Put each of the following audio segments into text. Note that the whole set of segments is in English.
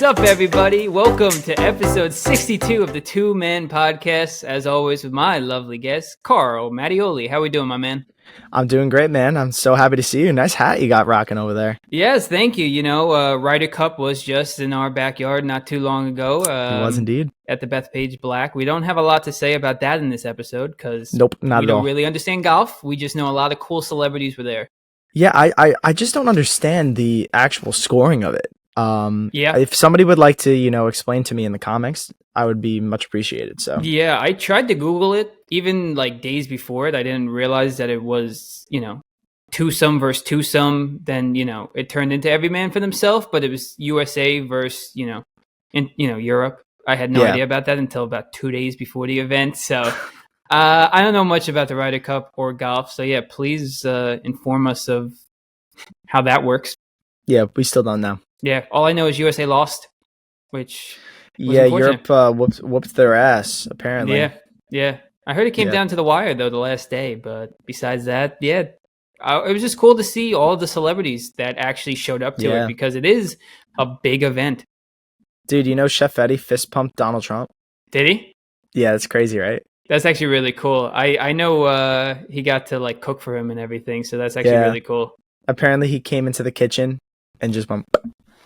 What's up, everybody? Welcome to episode 62 of the Two Man Podcast. As always, with my lovely guest, Carl Mattioli. How we doing, my man? I'm doing great, man. I'm so happy to see you. Nice hat you got rocking over there. Yes, thank you. You know, Ryder Cup was just in our backyard not too long ago. It was indeed. At the Bethpage Black. We don't have a lot to say about that in this episode because Nope, not we at all. don't really understand golf. We just know a lot of cool celebrities were there. Yeah, I just don't understand the actual scoring of it. Yeah. If somebody would like to, explain to me in the comics, I would be much appreciated. So Yeah, I tried to Google it even like days before it. I didn't realize that it was, twosome versus twosome. Then, it turned into every man for themselves, but it was USA versus, Europe. I had no idea about that until about 2 days before the event. So I don't know much about the Ryder Cup or golf. So yeah, please inform us of how that works. yeah, we still don't know. Yeah, all I know is USA lost, which was Yeah, unfortunate. Europe whooped their ass apparently. Yeah. I heard it came Yeah. down to the wire though the last day, but besides that, yeah, it was just cool to see all the celebrities that actually showed up to it because it is a big event. Dude, Chef Eddie fist pumped Donald Trump? Did he? Yeah, that's crazy, right? That's actually really cool. I know he got to like cook for him and everything, so that's actually really cool. Apparently he came into the kitchen and just went,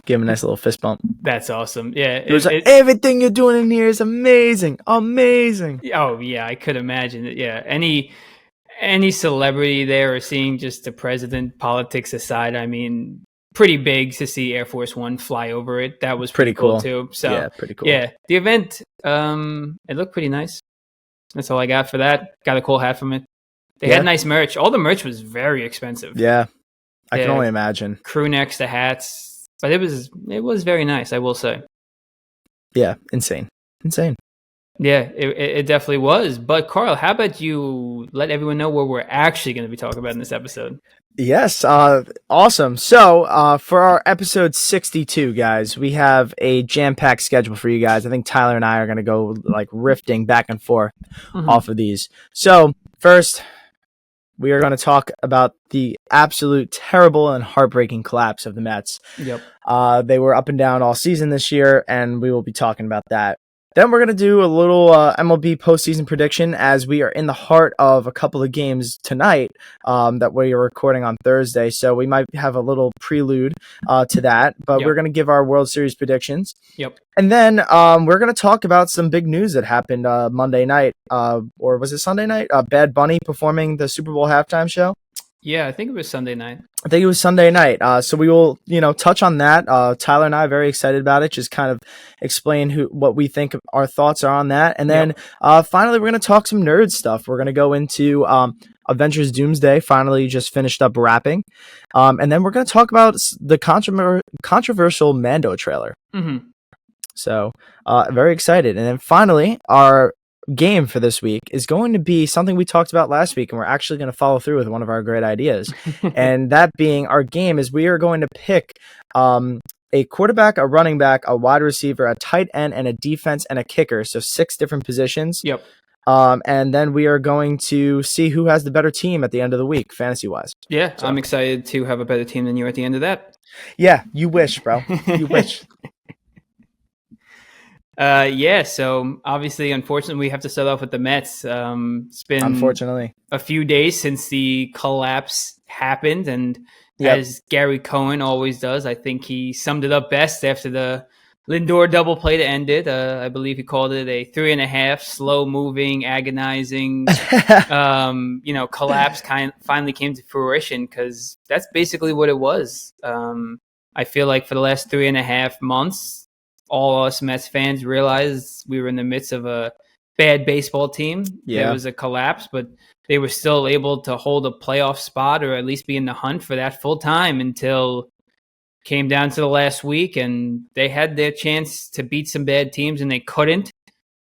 give him a nice little fist bump. That's awesome. Yeah. It was like, everything you're doing in here is amazing. Amazing. Oh, yeah, I could imagine it. Yeah. Any celebrity there or seeing just the president, politics aside, I mean, pretty big to see Air Force One fly over it. That was pretty cool too. So, yeah, pretty cool. Yeah, the event, it looked pretty nice. That's all I got for that. Got a cool hat from it. They had nice merch. All the merch was very expensive. Yeah, I can only imagine. Crew necks, the hats, but it was very nice, I will say. Yeah, insane. Yeah, it definitely was. But Carl, how about you let everyone know what we're actually going to be talking about in this episode? Yes, awesome. So for our episode 62, guys, we have a jam-packed schedule for you guys. I think Tyler and I are going to go like rifting back and forth off of these. So first, we are going to talk about the absolute terrible and heartbreaking collapse of the Mets. Yep. They were up and down all season this year, and we will be talking about that. Then we're going to do a little MLB Postseason Prediction as we are in the heart of a couple of games tonight that we are recording on Thursday. So we might have a little prelude to that, but we're going to give our World Series predictions. Yep. And then we're going to talk about some big news that happened Monday night, or was it Sunday night? Bad Bunny performing the Super Bowl halftime show. Yeah, I think it was Sunday night. I think it was Sunday night. So we will, touch on that. Tyler and I are very excited about it. Just kind of explain what we think our thoughts are on that. And then finally, we're going to talk some nerd stuff. We're going to go into Avengers Doomsday, finally just finished up wrapping. And then we're going to talk about the controversial Mando trailer. Mm-hmm. So very excited. And then finally, our game for this week is going to be something we talked about last week, and we're actually going to follow through with one of our great ideas. And that being, our game is we are going to pick a quarterback, a running back, a wide receiver, a tight end, and a defense and a kicker. So 6 different positions. Yep. And then we are going to see who has the better team at the end of the week, fantasy wise. Yeah, so I'm excited to have a better team than you at the end of that. Yeah, you wish, bro. You wish. So obviously, unfortunately, we have to start off with the Mets. It's been unfortunately a few days since the collapse happened, and as Gary Cohen always does, I think he summed it up best after the Lindor double play to end it. I believe he called it a 3.5 slow moving, agonizing, collapse finally came to fruition, because that's basically what it was. I feel like for the last 3.5 months, all us Mets fans realized we were in the midst of a bad baseball team. Yeah. There was a collapse, but they were still able to hold a playoff spot, or at least be in the hunt for that full time, until came down to the last week, and they had their chance to beat some bad teams and they couldn't.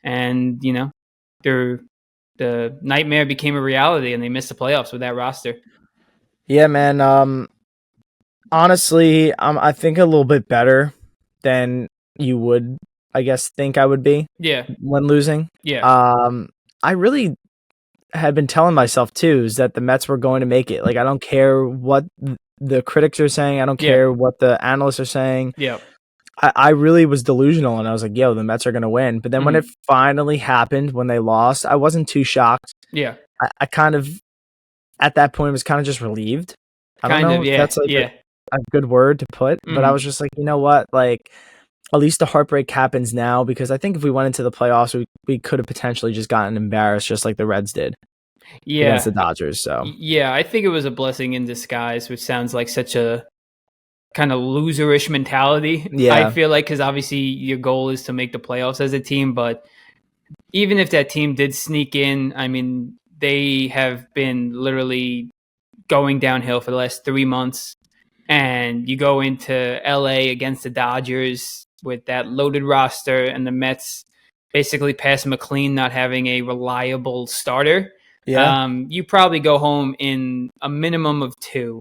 And, the nightmare became a reality, and they missed the playoffs with that roster. Yeah, man. Honestly, I think a little bit better than you would, I guess, think I would be. Yeah. When losing. Yeah. I really had been telling myself too is that the Mets were going to make it. Like, I don't care what the critics are saying. I don't care what the analysts are saying. Yeah. I really was delusional, and I was like, "Yo, the Mets are gonna win." But then when it finally happened, when they lost, I wasn't too shocked. Yeah. I kind of at that point was kind of just relieved. I don't Kind know of. if Yeah. that's like Yeah. a good word to put, but I Mhm. was just like, you know what, like at least the heartbreak happens now, because I think if we went into the playoffs, we could have potentially just gotten embarrassed, just like the Reds did against Yeah. the Dodgers. So Yeah. I think it was a blessing in disguise, which sounds like such a kind of loserish mentality. I yeah, feel like because obviously your goal is to make the playoffs as a team, but even if that team did sneak in, I mean, they have been literally going downhill for the last 3 months. And you go into LA against the Dodgers with that loaded roster, and the Mets basically past McLean not having a reliable starter. yeah, You probably go home in a minimum of two,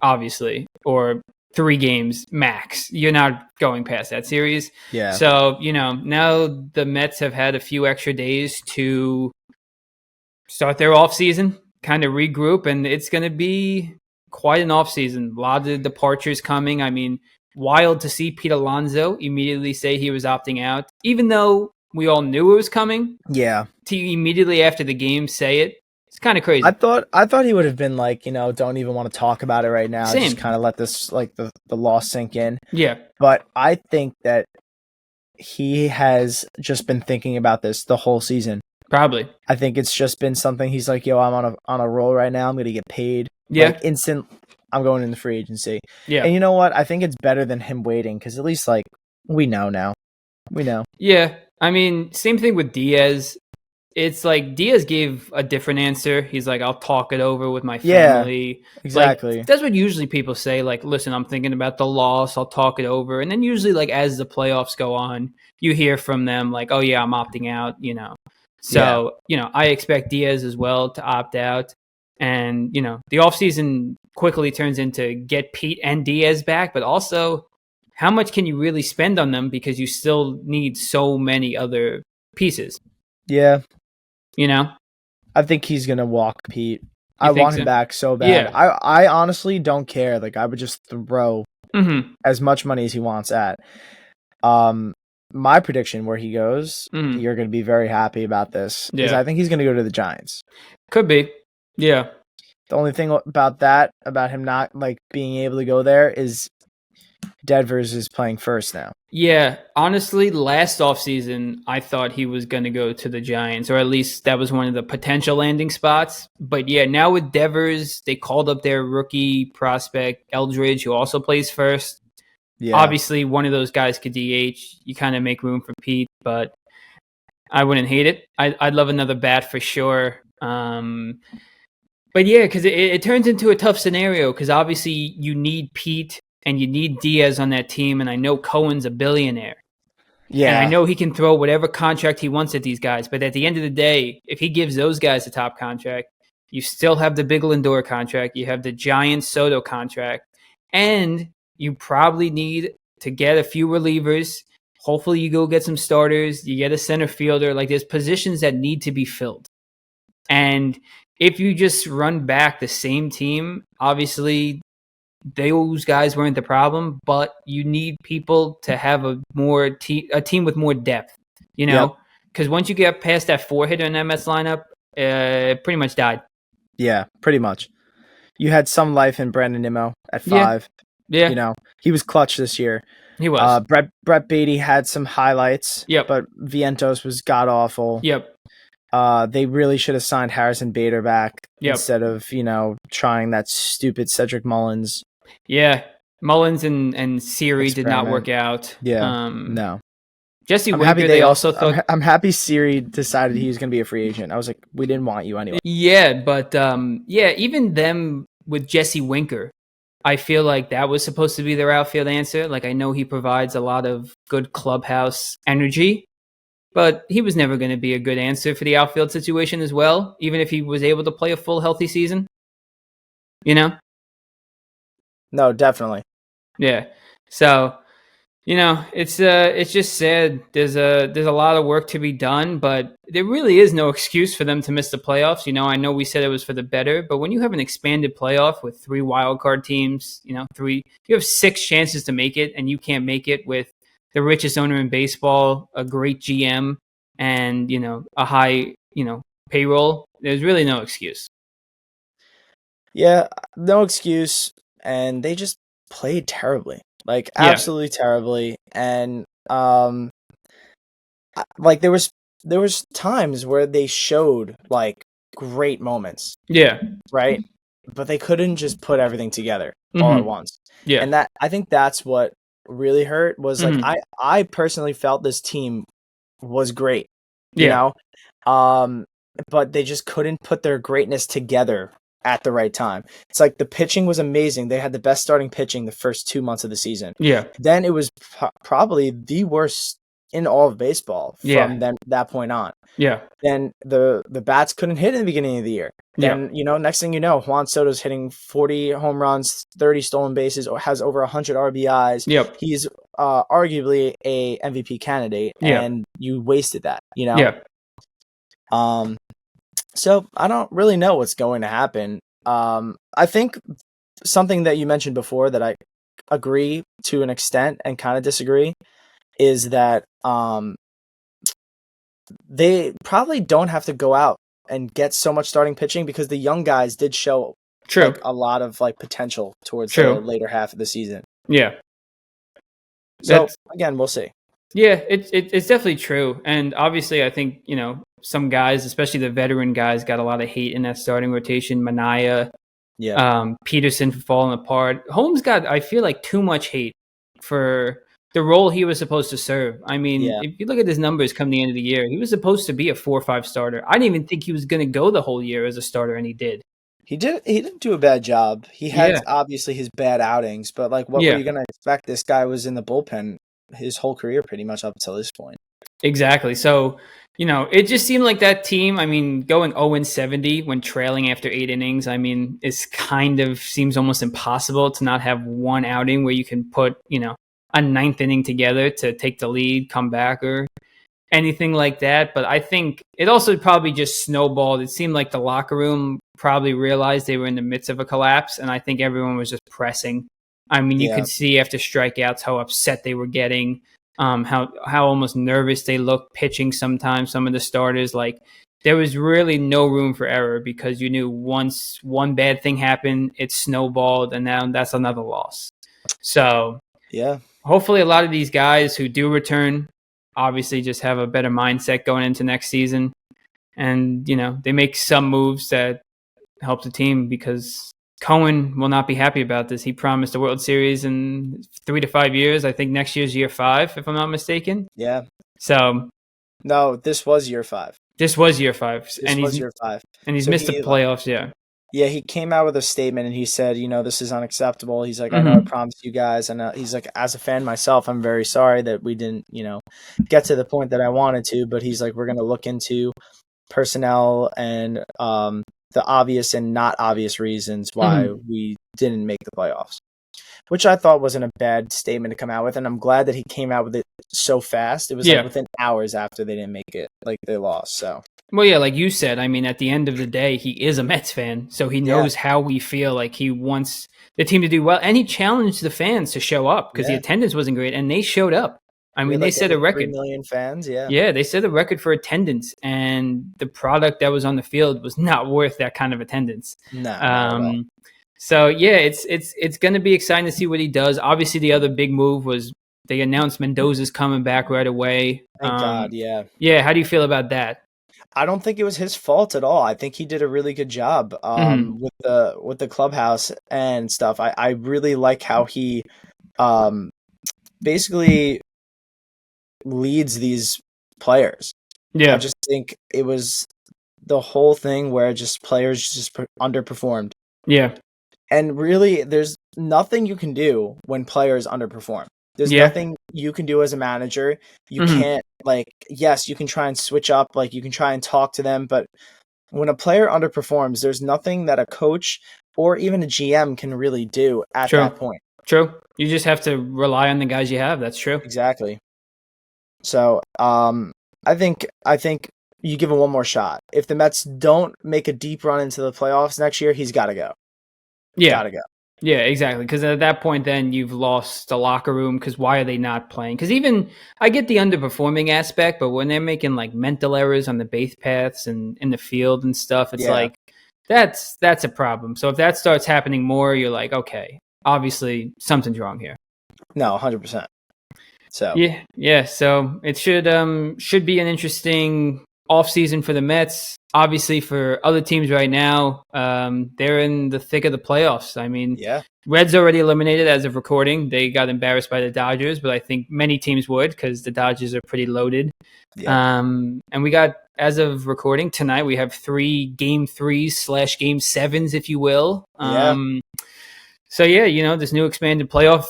obviously, or 3 games max. You're not going past that series. yeah, So, now the Mets have had a few extra days to start their off season, kind of regroup, and it's going to be quite an off season. A lot of departures coming. I mean, wild to see Pete Alonso immediately say he was opting out, even though we all knew it was coming. yeah. To immediately after the game say it, it's kind of I crazy. thought he would have been like, don't even want to talk about it right now. Just Same. kind of let this like the loss sink in. Yeah, But I think that he has just been thinking about this the whole season. probably. I think it's just been something he's like, yo, I'm on a roll right now. I'm gonna get paid. Yeah, Like instant I'm going into free agency. yeah, And you know what? I think it's better than him waiting, because at least like we know now. We know. yeah. I mean, same thing with Diaz. It's like Diaz gave a different answer. He's like, I'll talk it over with my Yeah, family. Like, exactly. that's what usually people say. Like, listen, I'm thinking about the loss. I'll talk it over. And then usually, like, as the playoffs go on, you hear from them, like, oh, yeah, I'm opting out. Yeah. So, I expect Diaz as well to opt out. And, the offseason quickly turns into get Pete and Diaz back, but also how much can you really spend on them because you still need so many other pieces, Yeah. you know? I think he's gonna walk Pete. You I think want him so? back so bad. Yeah. I honestly don't care. Like I would just throw Mm-hmm. as much money as he wants at. My prediction where he goes, Mm-hmm. you're gonna be very happy about this, is Yeah. I think he's gonna go to the Giants. Could be. Yeah. The only thing about him not like being able to go there, is Devers is playing first now. Yeah. Honestly, last offseason, I thought he was going to go to the Giants, or at least that was one of the potential landing spots. But yeah, now with Devers, they called up their rookie prospect, Eldridge, who also plays first. Yeah. Obviously, one of those guys could DH. You kind of make room for Pete, but I wouldn't hate it. I'd love another bat for sure. But yeah, because it turns into a tough scenario because obviously you need Pete and you need Diaz on that team. And I know Cohen's a billionaire. And I Yeah. know he can throw whatever contract he wants at these guys. But at the end of the day, if he gives those guys a top contract, you still have the big Lindor contract. You have the Giants Soto contract. And you probably need to get a few relievers. Hopefully you go get some starters. You get a center fielder. Like there's positions that need to be filled. And if you just run back the same team, obviously those guys weren't the problem, but you need people to have a team with more depth, Yep. because once you get past that 4-hitter in MS lineup, it pretty much died. Yeah, pretty much. You had some life in Brandon Nimmo at 5. Yeah, He was clutch this year. he was. Brett Beatty had some highlights. Yep. But Vientos was god awful. Yep. They really should have signed Harrison Bader back Yep. instead of, trying that stupid Cedric Mullins. Yeah. Mullins and Siri did not Experiment. work out. Yeah. No. Jesse I'm Winker, happy they also thought. I'm happy Siri decided he was going to be a free agent. I was like, we didn't want you anyway. Yeah, but even them with Jesse Winker, I feel like that was supposed to be their outfield answer. Like I know he provides a lot of good clubhouse energy, but he was never going to be a good answer for the outfield situation as well, even if he was able to play a full healthy season. No, definitely. Yeah. So, it's just sad. There's a lot of work to be done, but there really is no excuse for them to miss the playoffs. I know we said it was for the better, but when you have an expanded playoff with 3 wild card teams, you have 6 chances to make it, and you can't make it with the richest owner in baseball, a great GM, and a high payroll. There's really no excuse. Yeah, no excuse, and they just played terribly, like Yeah, absolutely terribly, and like there was times where they showed like great moments, yeah, right? But they couldn't just put everything together all at hmm once. yeah, And that I think that's what really hurt was like hmm I personally felt this team was great, you yeah, know? Um but they just couldn't put their greatness together at the right time. It's like the pitching was amazing. They had the best starting pitching the first 2 months of the season. yeah, Then it was probably the worst in all of baseball yeah, from then that point on. yeah, Then the bats couldn't hit in the beginning of the year. yeah, Then, next thing you know, Juan Soto's hitting 40 home runs, 30 stolen bases, or has over 100 RBIs. yep, He's arguably a MVP candidate, yeah, and you wasted that, yeah, Um, so I don't really know what's going to happen. I think something that you mentioned before that I agree to an extent and kind of disagree is that they probably don't have to go out and get so much starting pitching because the young guys did show true, like a lot of like potential towards the true, later half of the season. yeah. So That's again, we'll see. Yeah, it's definitely true, and obviously, I think some guys, especially the veteran guys, got a lot of hate in that starting rotation. Mania, Yeah, Peterson for falling apart. Holmes got, I feel like, too much hate for the role he was supposed to serve. I mean, yeah. if you look at his numbers come the end of the year, he was supposed to be a 4 or 5 starter. I didn't even think he was going to go the whole year as a starter, and he did. He didn't do a bad job. He had Yeah, obviously his bad outings, but like what were yeah. you gonna expect? This guy was in the bullpen his whole career pretty much up until this point. Exactly. So, it just seemed like that team, I mean, going 0-70 when trailing after 8 innings, I mean, is kind of seems almost impossible to not have one outing where you can put, a ninth inning together to take the lead, come back, or anything like that. But I think it also probably just snowballed. It seemed like the locker room probably realized they were in the midst of a collapse, and I think everyone was just pressing. I mean, you Yeah, could see after strikeouts how upset they were getting, how almost nervous they looked pitching sometimes. Some of the starters, like there was really no room for error because you knew once one bad thing happened, it snowballed, and now that's another loss. So yeah, hopefully a lot of these guys who do return obviously just have a better mindset going into next season, and they make some moves that help the team because Cohen will not be happy about this. He promised a World Series in 3 to 5 years. I think next year's year 5, if I'm not mistaken. yeah. So No, this was year 5. this was year 5, This was year 5. and he's So missed the playoffs. Yeah. yeah, he came out with a statement and he said, this is unacceptable. He's like, I know I Mm-hmm. promised you guys, and he's like, as a fan myself, I'm very sorry that we didn't, get to the point that I wanted to. But he's like, we're gonna look into personnel and the obvious and not obvious reasons why Mm-hmm. we didn't make the playoffs, which I thought wasn't a bad statement to come out with. And I'm glad that he came out with it so fast. It was like Yeah. within hours after they didn't make it, like they lost. So Well, yeah, like you said, I mean, at the end of the day, he is a Mets fan, so he yeah, knows how we feel. Like he wants the team to do well, and he challenged the fans to show up because the yeah, attendance wasn't great, and they showed up. I we mean, had they like set over a 3 record. million fans. Yeah, Yeah, they set a record for attendance, and the product that was on the field was not worth that kind of attendance. no, not at all. Um, so yeah, it's going to be exciting to see what he does. Obviously, the other big move was they announced Mendoza's coming back right away. Thank God. Yeah. Yeah, how do you feel about that? I don't think it was his fault at all. I think he did a really good job Hmm with the clubhouse and stuff. I really like how he um basically leads these players. I Yeah, just think it was the whole thing where just players just underperformed. yeah, And really there's nothing you can do when players underperform. There's yeah. nothing you can do as a manager. You hmm can't like yes, you can try and switch up, like you can try and talk to them, but when a player underperforms, there's nothing that a coach or even a GM can really do at True, that point. true. You just have to rely on the guys you have. That's true. Exactly. So, I think you give him one more shot. If the Mets don't make a deep run into the playoffs next year, he's got to go. Yeah, Got to go. Yeah, exactly. Because at that point, then you've lost the locker room. Because why are they not playing? Because even I get the underperforming aspect, but when they're making like mental errors on the base paths and in the field and stuff, it's Yeah. like that's a problem. So if that starts happening more, you're like, okay, obviously something's wrong here. No, 100%. So Yeah. So it should be an interesting offseason for the Mets. Obviously, for other teams right now, they're in the thick of the playoffs. I mean, yeah, Reds already eliminated as of recording. They got embarrassed by the Dodgers, but I think many teams would because the Dodgers are pretty loaded. yeah, And we got, as of recording tonight, we have 3 game threes / game sevens, if you will. yeah. So yeah, this new expanded playoff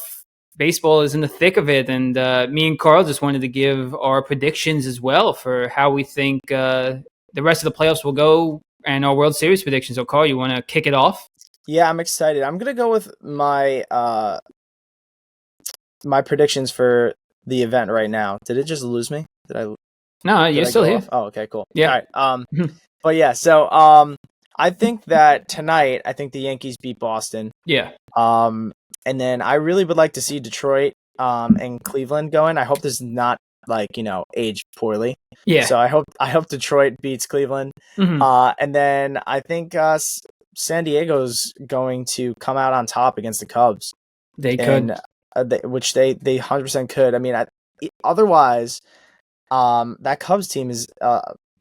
baseball is in the thick of it, and me and Carl just wanted to give our predictions as well for how we think the rest of the playoffs will go and our World Series predictions. So, Carl, you want to kick it off? Yeah, I'm excited. I'm gonna go with my my predictions for the event right now. Did it just lose me? No, you're still here. Oh, okay, cool. Yeah. All right. But yeah, so I think that tonight, I think the Yankees beat Boston. Yeah. And then I really would like to see Detroit and Cleveland going. I hope this is not aged poorly. Yeah. So I hope Detroit beats Cleveland. And then I think San Diego's going to come out on top against the Cubs. They could, which they 100% could. I mean, otherwise, that Cubs team is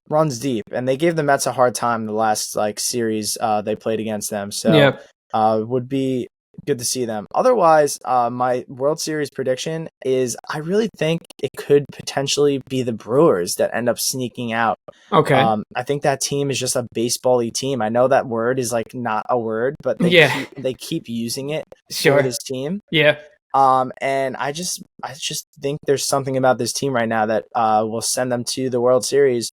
runs deep, and they gave the Mets a hard time the last series they played against them. So would be good to see them. Otherwise, my World Series prediction is I really think it could potentially be the Brewers that end up sneaking out. Okay. I think that team is just a baseball-y team. I know that word is not a word, but they keep using it for this team. Yeah. And I just think there's something about this team right now that will send them to the World Series.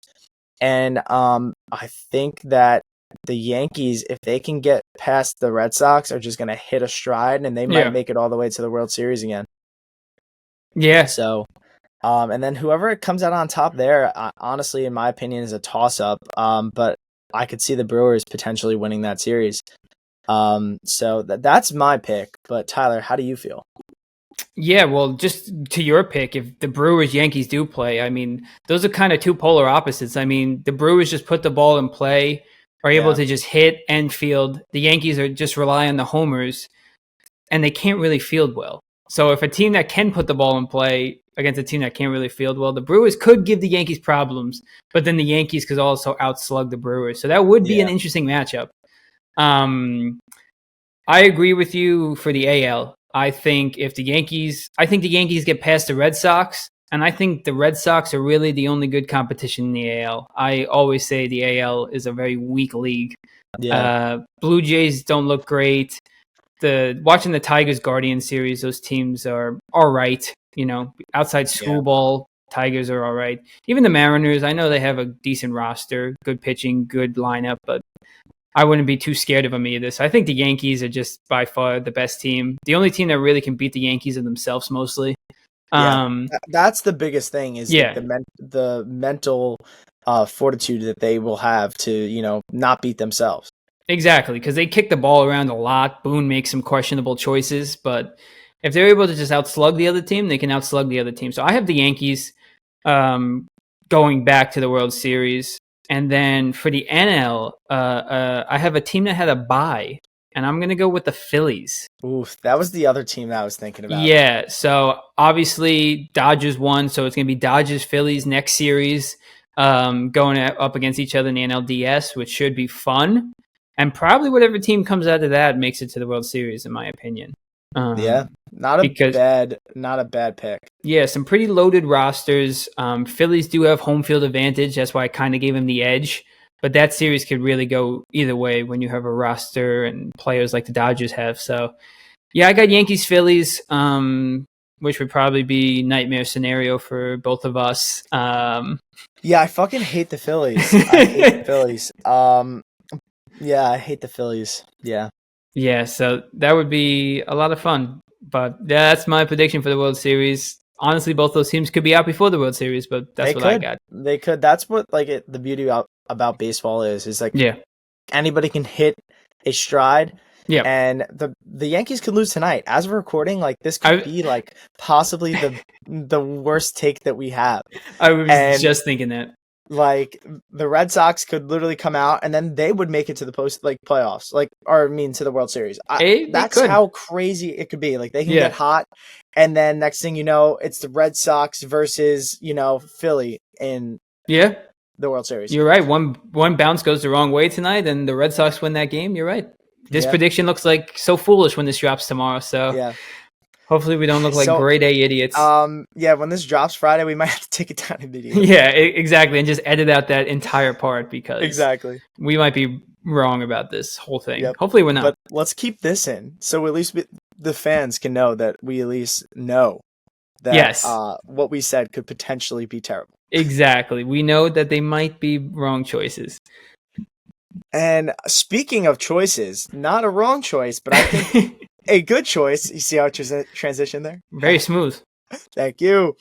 And I think that the Yankees, if they can get past the Red Sox, are just going to hit a stride, and they might make it all the way to the World Series again. Yeah. So, and then whoever comes out on top there, honestly, in my opinion, is a toss-up. But I could see the Brewers potentially winning that series. So that's my pick. But Tyler, how do you feel? Yeah, well, just to your pick, if the Brewers Yankees do play, I mean, those are kind of two polar opposites. I mean, the Brewers just put the ball in play, are able to just hit and field. The Yankees are just rely on the homers, and they can't really field well. So if a team that can put the ball in play against a team that can't really field well, the Brewers could give the Yankees problems, but then the Yankees could also outslug the Brewers. So that would be an interesting matchup. I agree with you for the AL. I think the Yankees get past the Red Sox, and I think the Red Sox are really the only good competition in the AL. I always say the AL is a very weak league. Yeah. Blue Jays don't look great. Watching the Tigers Guardians series, those teams are all right. Outside screwball, Tigers are all right. Even the Mariners, I know they have a decent roster, good pitching, good lineup, but I wouldn't be too scared of them either. So I think the Yankees are just by far the best team. The only team that really can beat the Yankees are themselves mostly. That's the biggest thing is the mental fortitude that they will have to, not beat themselves. Exactly, because they kick the ball around a lot. Boone makes some questionable choices, but if they're able to just outslug the other team, they can outslug the other team. So I have the Yankees going back to the World Series. And then for the NL, I have a team that had a bye, and I'm going to go with the Phillies. Oof, that was the other team that I was thinking about. Yeah, so obviously Dodgers won, so it's going to be Dodgers-Phillies next series going up against each other in the NLDS, which should be fun. And probably whatever team comes out of that makes it to the World Series, in my opinion. Not a bad pick. Yeah, some pretty loaded rosters. Phillies do have home field advantage. That's why I kind of gave them the edge. But that series could really go either way when you have a roster and players like the Dodgers have. So, yeah, I got Yankees, Phillies, which would probably be nightmare scenario for both of us. Yeah, I fucking hate the Phillies. I hate the Phillies. Yeah, I hate the Phillies. Yeah. Yeah, so that would be a lot of fun. But yeah, that's my prediction for the World Series. Honestly, both those teams could be out before the World Series, but that's what I got. They could. That's what the beauty about baseball is anybody can hit a stride. Yeah. And the Yankees could lose tonight. As of recording, like this could I be like possibly the worst take that we have. I was And just thinking that. like the Red Sox could literally come out and then they would make it to the playoffs, like, or I mean to the World Series. It That's could. how crazy it could be. Like they can Yeah. get hot, and then next thing you know, it's the Red Sox versus Philly in Yeah. the World Series. You're right. One bounce goes the wrong way tonight, and the Red Sox win that game. You're right. This Yeah. prediction looks like so foolish when this drops tomorrow. So Yeah. hopefully we don't look like So, grade A idiots. Yeah, when this drops Friday, we might have to take it down immediately. Yeah, exactly, and just edit out that entire part because Exactly. we might be wrong about this whole thing. Yep. Hopefully we're not. But let's keep this in, so at least the fans can know that we at least know that Yes. what we said could potentially be terrible. Exactly. We know that they might be wrong choices. And speaking of choices, not a wrong choice, but I think a good choice. You see how I transition there? Very smooth. Thank you.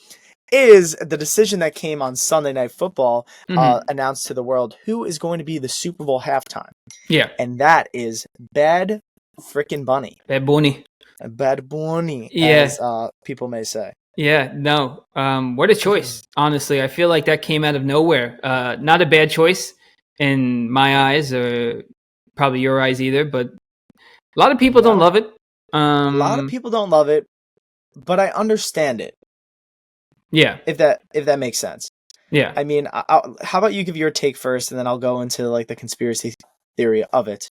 Is the decision that came on Sunday Night Football announced to the world who is going to be the Super Bowl halftime. Yeah. And that is Bad Frickin' Bunny. Bad Bunny. Bad Bunny, Yeah. as people may say. Yeah, no. What a choice. Honestly, I feel like that came out of nowhere. Not a bad choice in my eyes, or probably your eyes either, but a lot of people don't love it. A lot of people don't love it, but I understand it. Yeah. If that makes sense. Yeah. I mean, how about you give your take first, and then I'll go into like the conspiracy theory of it.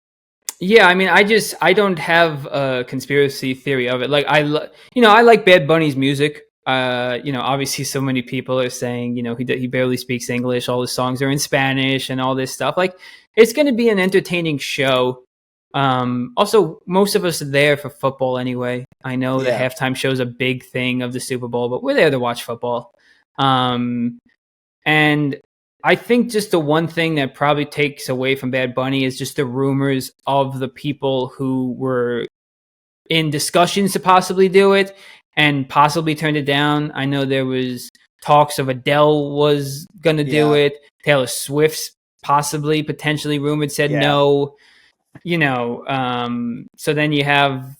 Yeah, I mean, I don't have a conspiracy theory of it. Like I like Bad Bunny's music. Obviously so many people are saying, he barely speaks English. All his songs are in Spanish and all this stuff. Like it's going to be an entertaining show. Also, most of us are there for football anyway. I know the halftime show is a big thing of the Super Bowl, but we're there to watch football. And I think just the one thing that probably takes away from Bad Bunny is just the rumors of the people who were in discussions to possibly do it and possibly turned it down. I know there was talks of Adele was going to do it. Taylor Swift's potentially rumored said no. So then you have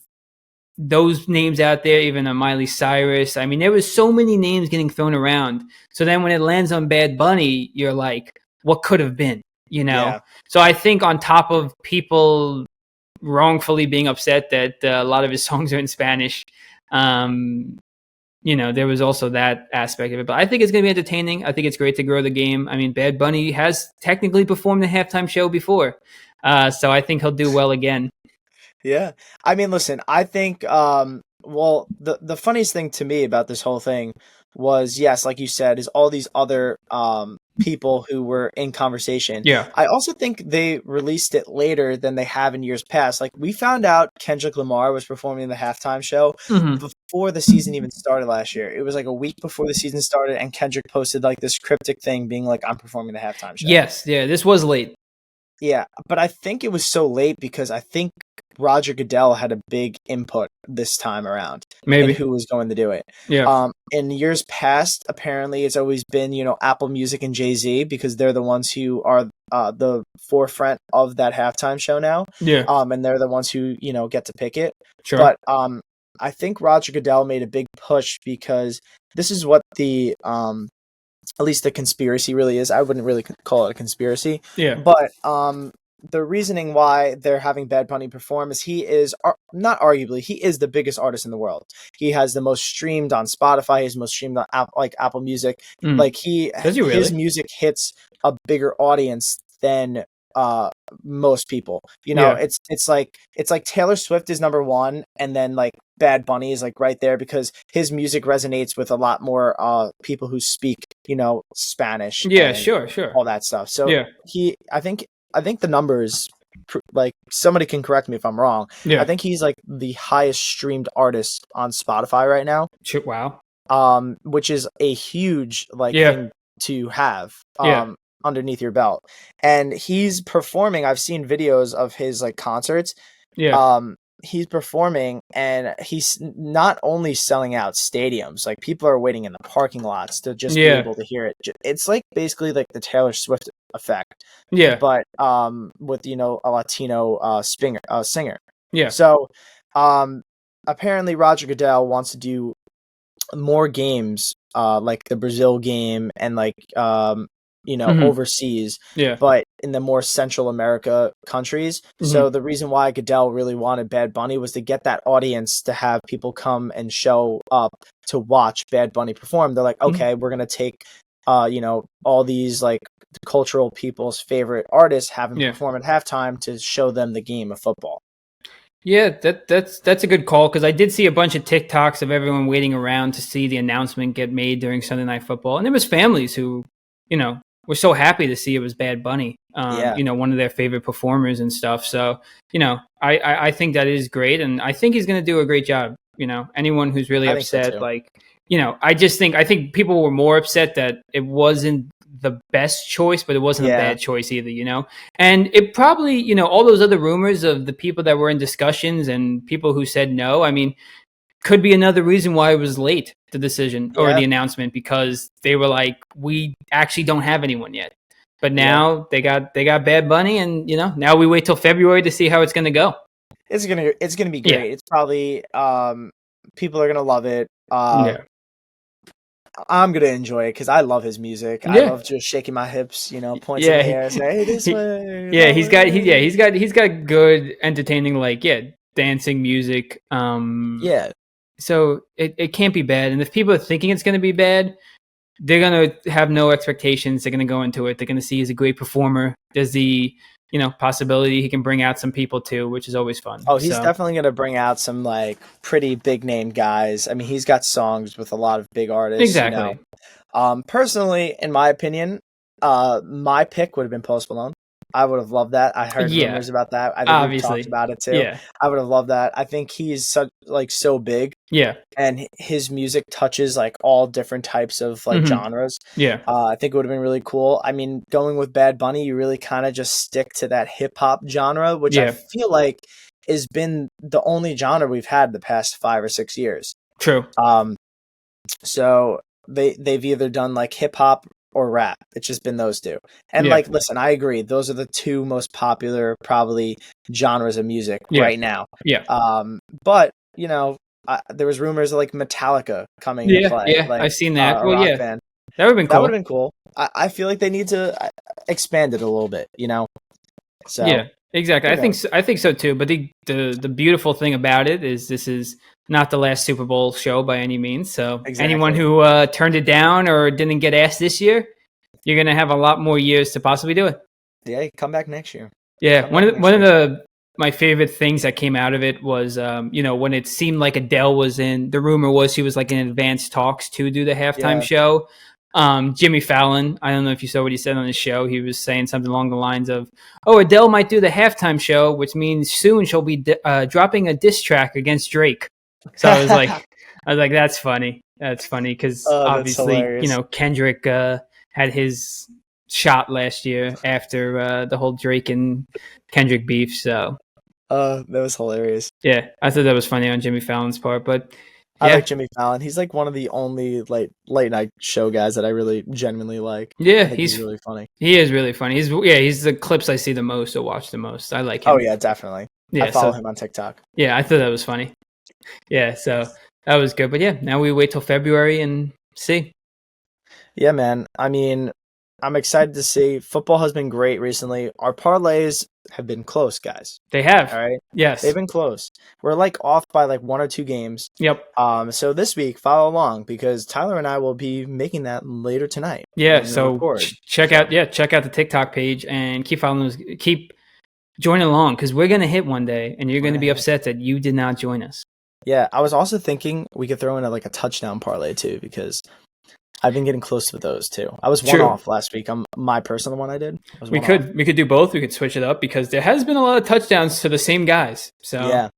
those names out there, even a Miley Cyrus. I mean, there was so many names getting thrown around. So then when it lands on Bad Bunny, you're like, what could have been, So I think on top of people wrongfully being upset that a lot of his songs are in Spanish, there was also that aspect of it. But I think it's going to be entertaining. I think it's great to grow the game. I mean, Bad Bunny has technically performed the halftime show before. So I think he'll do well again. Yeah. I mean, listen, I think, the funniest thing to me about this whole thing was, yes, like you said, is all these other people who were in conversation. Yeah. I also think they released it later than they have in years past. Like we found out Kendrick Lamar was performing the halftime show before the season even started last year. It was like a week before the season started, and Kendrick posted like this cryptic thing being like, I'm performing the halftime show. Yes. Yeah. This was late. Yeah. But I think it was so late because I think Roger Goodell had a big input this time around. Maybe who was going to do it. Yeah. In years past, apparently it's always been, Apple Music and Jay-Z, because they're the ones who are the forefront of that halftime show now. Yeah. And they're the ones who, get to pick it. Sure. But I think Roger Goodell made a big push because this is what the at least the conspiracy really is. I wouldn't really call it a conspiracy. Yeah. But the reasoning why they're having Bad Bunny perform is he is he is the biggest artist in the world. He has the most streamed on Spotify. He's most streamed on Apple Music. Like his music hits a bigger audience than most people. It's like Taylor Swift is number one, and then like Bad Bunny is like right there because his music resonates with a lot more people who speak Spanish. Yeah, sure, all that stuff. So I think the numbers, like somebody can correct me if I'm wrong. Yeah. I think he's like the highest streamed artist on Spotify right now. Wow. Which is a huge thing to have underneath your belt. And he's performing. I've seen videos of his like concerts. Yeah. He's performing and he's not only selling out stadiums, like people are waiting in the parking lots to just be able to hear it. It's like basically like the Taylor Swift effect. Yeah. But with a Latino singer. Yeah. So, apparently Roger Goodell wants to do more games, like the Brazil game and like Hmm. overseas, Yeah. but in the more Central America countries. Hmm. So the reason why Goodell really wanted Bad Bunny was to get that audience to have people come and show up to watch Bad Bunny perform. They're like, Hmm. okay, we're gonna take all these like cultural people's favorite artists, have them Yeah. perform at halftime to show them the game of football. Yeah, that's a good call because I did see a bunch of TikToks of everyone waiting around to see the announcement get made during Sunday Night Football, and there was families who, were so happy to see it was Bad Bunny, Yeah, one of their favorite performers and stuff. So, I think that is great, and I think he's going to do a great job. Anyone who's really I think so upset, too. like, I think people were more upset that it wasn't the best choice, but it wasn't a Yeah, bad choice either. And it probably, all those other rumors of the people that were in discussions and people who said no, I mean, could be another reason why it was late, the decision or yeah, the announcement, because they were like, we actually don't have anyone yet. But yeah. now they got Bad Bunny, and now we wait till February to see how it's going to go. It's gonna be Yeah, great. It's probably people are gonna love it. yeah, I'm gonna enjoy it because I love his music. I yeah, love just shaking my hips, points in yeah. the air, say, "Hey, this He, way, yeah, that he's got way." he's got good entertaining, like, dancing music. Yeah, So it can't be bad. And if people are thinking it's going to be bad, they're going to have no expectations. They're going to go into it. They're going to see he's a great performer. There's the possibility he can bring out some people too, which is always fun. oh, he's So definitely gonna bring out some like pretty big name guys. I mean, he's got songs with a lot of big artists. exactly, Personally, in my opinion, my pick would have been Post Malone. I would have loved that. I heard yeah, rumors about that. I think we've talked obviously, about it too. yeah, I would have loved that. I think he's so big, yeah, and his music touches like all different types of like hmm, genres. yeah, I think it would have been really cool. I mean, going with Bad Bunny, you really kind of just stick to that hip hop genre, which I yeah, feel like has been the only genre we've had the past 5 or 6 years. true, Um, so they've either done like hip hop or rap. It's just been those two. And yeah, like, listen, I agree. Those are the two most popular probably genres of music yeah, right now. yeah, But there was rumors of like Metallica coming into yeah, play, yeah. like I've seen that. a Well, rock yeah, band. that would have been That would have cool. been cool. I feel like they need to expand it a little bit. So Yeah, exactly. who I think knows? so, I think so too. But the beautiful thing about it is this is not the last Super Bowl show by any means. So anyone Exactly. who turned it down or didn't get asked this year, you're gonna have a lot more years to possibly do it. Yeah, come back next year. Yeah, Come back one next of year. the my favorite things that came out of it was when it seemed like Adele was in. The rumor was she was like in advanced talks to do the halftime Yeah. show. Jimmy Fallon, I don't know if you saw what he said on his show. He was saying something along the lines of, "Oh, Adele might do the halftime show, which means soon she'll be dropping a diss track against Drake." So I was like, that's funny. That's funny because Oh, that's obviously, hilarious. Kendrick had his shot last year after the whole Drake and Kendrick beef. So That was hilarious. yeah, I thought that was funny on Jimmy Fallon's part. But I like yeah, Jimmy Fallon. He's like one of the only like late night show guys that I really genuinely like. yeah, I think he's really funny. he is really funny. He's the clips I see the most or watch the most. I like Oh him. yeah, definitely. I Yeah, follow so him on TikTok. yeah, I thought that was funny. Yeah, so that was good. But yeah, now we wait till February and see. Yeah, man. I mean, I'm excited to see. Football has been great recently. Our parlays have been close, guys. They have. All right. They've Yes. been close. We're like off by like 1 or 2 games. Yep. So this week, follow along because Tyler and I will be making that later tonight Yeah. when we So record. check So, out the TikTok page and keep following us. Keep joining along because we're gonna hit one day, and you're we're gonna gonna be hit. upset that you did not join us. Yeah, I was also thinking we could throw in like a touchdown parlay too because I've been getting close with those too. I was one True. off last week. My personal one I did. I was We one off. could do both. We could switch it up because there has been a lot of touchdowns to the same guys. So Yeah,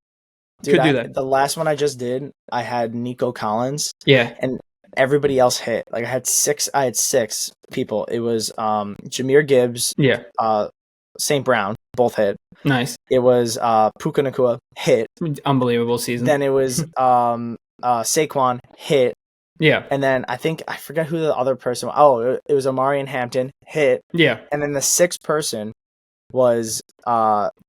dude. could do that. The last one I just did, I had Nico Collins, Yeah. and everybody else hit. Like I had six. I had 6 people. It was Jameer Gibbs, Yeah. St. Brown, both hit. Nice. It was Puka Nakua hit. Unbelievable season. Then it was Saquon hit. Yeah. And then I forget who the other person was. Oh, it was Amari and Hampton hit. Yeah. And then the 6th person was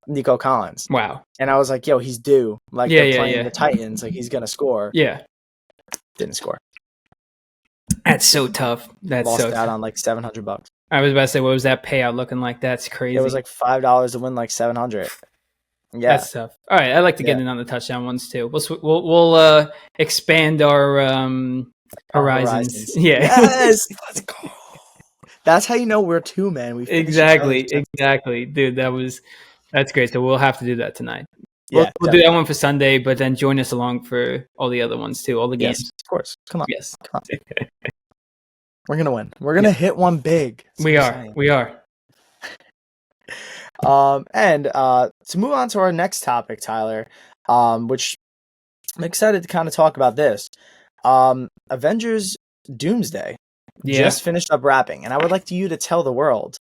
Nico Collins. Wow. And I was like, yo, he's due. Like, Yeah, they're yeah, playing yeah. the Titans. Like, he's going to score. Yeah. Didn't score. That's so tough. That's Lost so out tough. on like $700. I was about to say, what was that payout looking like? That's crazy. It was like $5 to win like $700. Yeah. That's tough. All right. I like to get in on the touchdown ones too. We'll expand our horizons. Yeah. Yes. Let's go. That's how you know we're two, man. We Exactly. Dude, that's great. So we'll have to do that tonight. We'll do that one for Sunday, but then join us along for all the other ones too, all the games. Of course. Come on. Yes. Come on. We're going to win. We're going to hit one big. We are. And to move on to our next topic, Tyler, which I'm excited to kind of talk about this. Avengers Doomsday just finished up wrapping, and I would like you to tell the world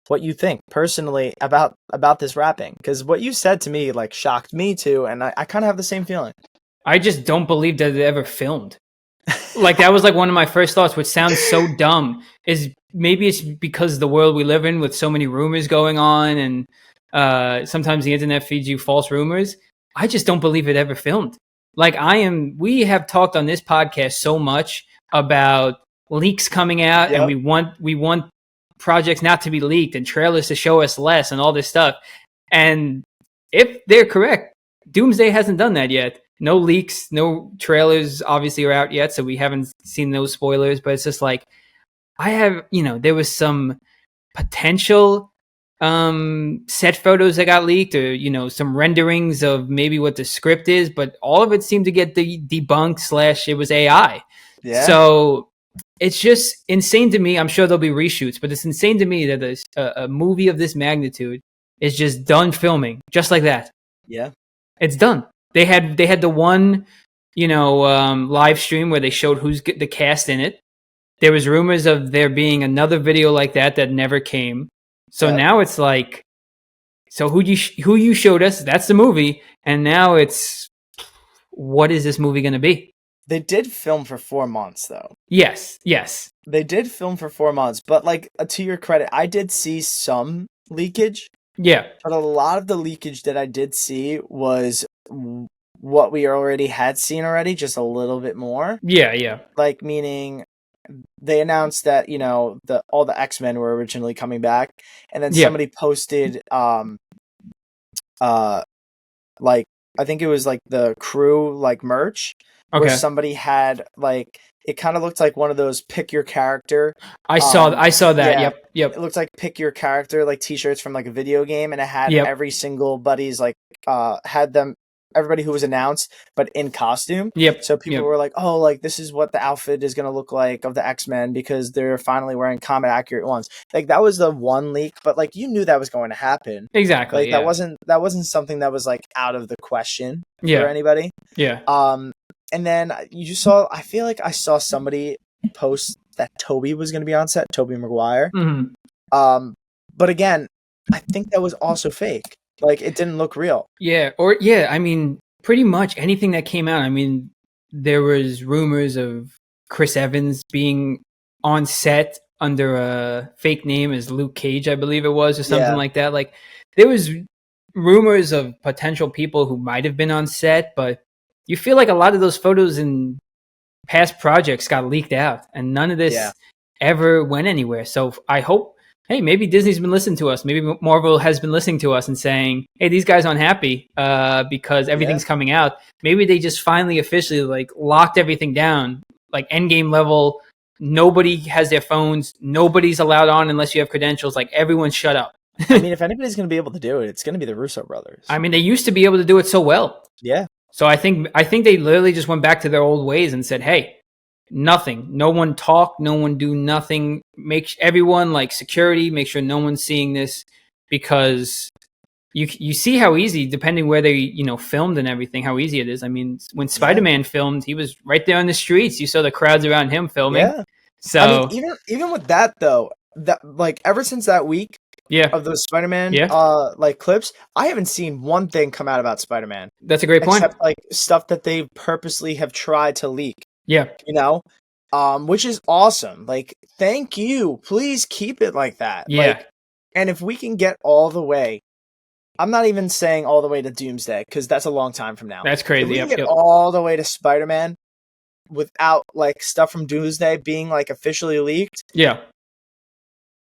what you think personally about this wrapping, because what you said to me like shocked me too, and I kind of have the same feeling. I just don't believe that it ever filmed. Like, that was like one of my first thoughts, which sounds so dumb, is maybe it's because the world we live in with so many rumors going on, and sometimes the internet feeds you false rumors. I just don't believe it ever filmed. Like, we have talked on this podcast so much about leaks coming out, and we want projects not to be leaked and trailers to show us less and all this stuff. And if they're correct, Doomsday hasn't done that yet. No leaks, no trailers obviously are out yet, so we haven't seen those spoilers, but it's just like, there was some potential set photos that got leaked, or some renderings of maybe what the script is, but all of it seemed to get debunked / it was AI. Yeah. So it's just insane to me. I'm sure there'll be reshoots, but it's insane to me that a movie of this magnitude is just done filming just like that. Yeah, it's done. They had the one, live stream where they showed who's the cast in it. There was rumors of there being another video like that never came. So now it's like, so who you showed us, that's the movie, and now it's, what is this movie going to be? They did film for 4 months, though. Yes. They did film for 4 months, but like, to your credit, I did see some leakage. Yeah. But a lot of the leakage that I did see was what we already had seen already, just a little bit more. Yeah. Like, meaning they announced that, all the X-Men were originally coming back, and then somebody posted like, I think it was like the crew like merch, where somebody had like, it kind of looked like one of those pick your character. I saw that. Yeah, Yep. It looked like pick your character, like t-shirts from like a video game, and it had every single buddy's like everybody who was announced, but in costume. Yep. So people were like, oh, like this is what the outfit is going to look like of the X-Men, because they're finally wearing combat accurate ones. Like, that was the one leak, but like, you knew that was going to happen. Exactly. Like, that wasn't something that was like out of the question for anybody. Yeah. And then I feel like I saw somebody post that Toby was going to be on set, Tobey Maguire. Mm-hmm. But again, I think that was also fake. Like, it didn't look real. Yeah. I mean, pretty much anything that came out. I mean, there was rumors of Chris Evans being on set under a fake name as Luke Cage, I believe it was, or something like that. Like, there was rumors of potential people who might have been on set, but you feel like a lot of those photos in past projects got leaked out, and none of this ever went anywhere. So I hope, hey, maybe Disney's been listening to us. Maybe Marvel has been listening to us and saying, hey, these guys aren't happy because everything's coming out. Maybe they just finally officially like locked everything down, like Endgame level. Nobody has their phones. Nobody's allowed on unless you have credentials. Like, everyone shut up. I mean, if anybody's going to be able to do it, it's going to be the Russo brothers. I mean, they used to be able to do it so well. Yeah. So I think they literally just went back to their old ways and said, hey, nothing. No one talk. No one do nothing. Make everyone, like security, make sure no one's seeing this, because you see how easy, depending where they filmed and everything, how easy it is. I mean, when Spider-Man filmed, he was right there on the streets. You saw the crowds around him filming. Yeah. So I mean, even with that though, that like ever since that week of those Spider-Man like clips, I haven't seen one thing come out about Spider-Man. That's a great point. Except like stuff that they purposely have tried to leak. Yeah. Which is awesome. Like, thank you. Please keep it like that. Yeah. Like, And if we can get all the way, I'm not even saying all the way to Doomsday because that's a long time from now. That's crazy. If we can Yep, get all the way to Spider-Man without like stuff from Doomsday being like officially leaked, yeah,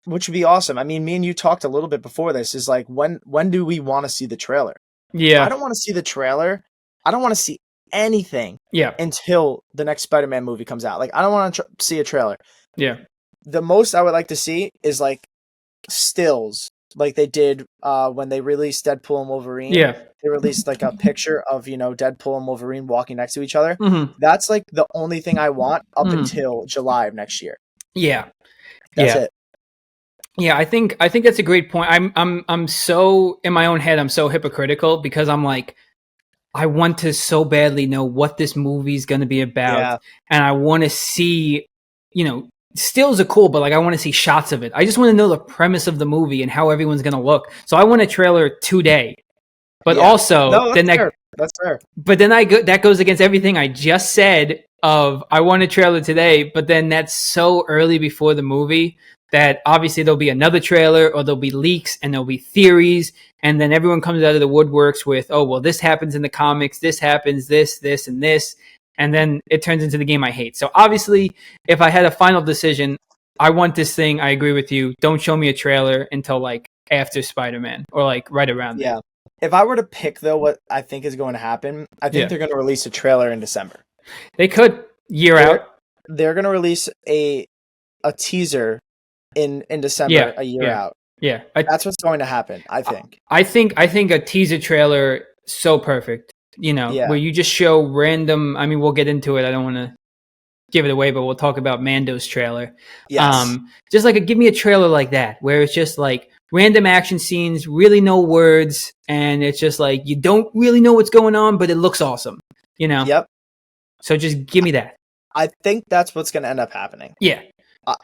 which would be awesome. I mean, me and you talked a little bit before this. Is like when do we want to see the trailer? yeah. I don't want to see the trailer. I don't want to see anything Yeah, until the next Spider-Man movie comes out. Like I don't want to see a trailer. yeah, The most I would like to see is like stills, like they did when they released Deadpool and Wolverine. yeah. They released like a picture of Deadpool and Wolverine walking next to each other. Mm-hmm. That's like the only thing I want up Mhm. until July of next year. Yeah, That's yeah. it. Yeah, I think that's a great point. I'm so in my own head. I'm so hypocritical because I'm like, I want to so badly know what this movie is going to be about, Yeah. and I want to see, stills are cool, but like I want to see shots of it. I just want to know the premise of the movie and how everyone's going to look. So I want a trailer today. But Yeah. also, No, then that's fair. That's fair. But then that goes against everything I just said. Of I want a trailer today, but then that's so early before the movie that obviously there'll be another trailer or there'll be leaks and there'll be theories, and then everyone comes out of the woodworks with, oh well, this happens in the comics, this happens, this, and this, and then it turns into the game I hate. So obviously, if I had a final decision, I want this thing. I agree with you. Don't show me a trailer until like after Spider-Man or like right around there. Yeah. If I were to pick though, what I think is going to happen, I think they're going to release a trailer in December. They could out. They're going to release a teaser in December, a year out. Yeah, that's what's going to happen. I think. I think a teaser trailer so perfect. Where you just show random. I mean, we'll get into it. I don't want to give it away, but we'll talk about Mando's trailer. Yes. Just like give me a trailer like that, where it's just like random action scenes, really no words, and it's just like you don't really know what's going on, but it looks awesome. Yep. So just give me that. I think that's what's going to end up happening. Yeah.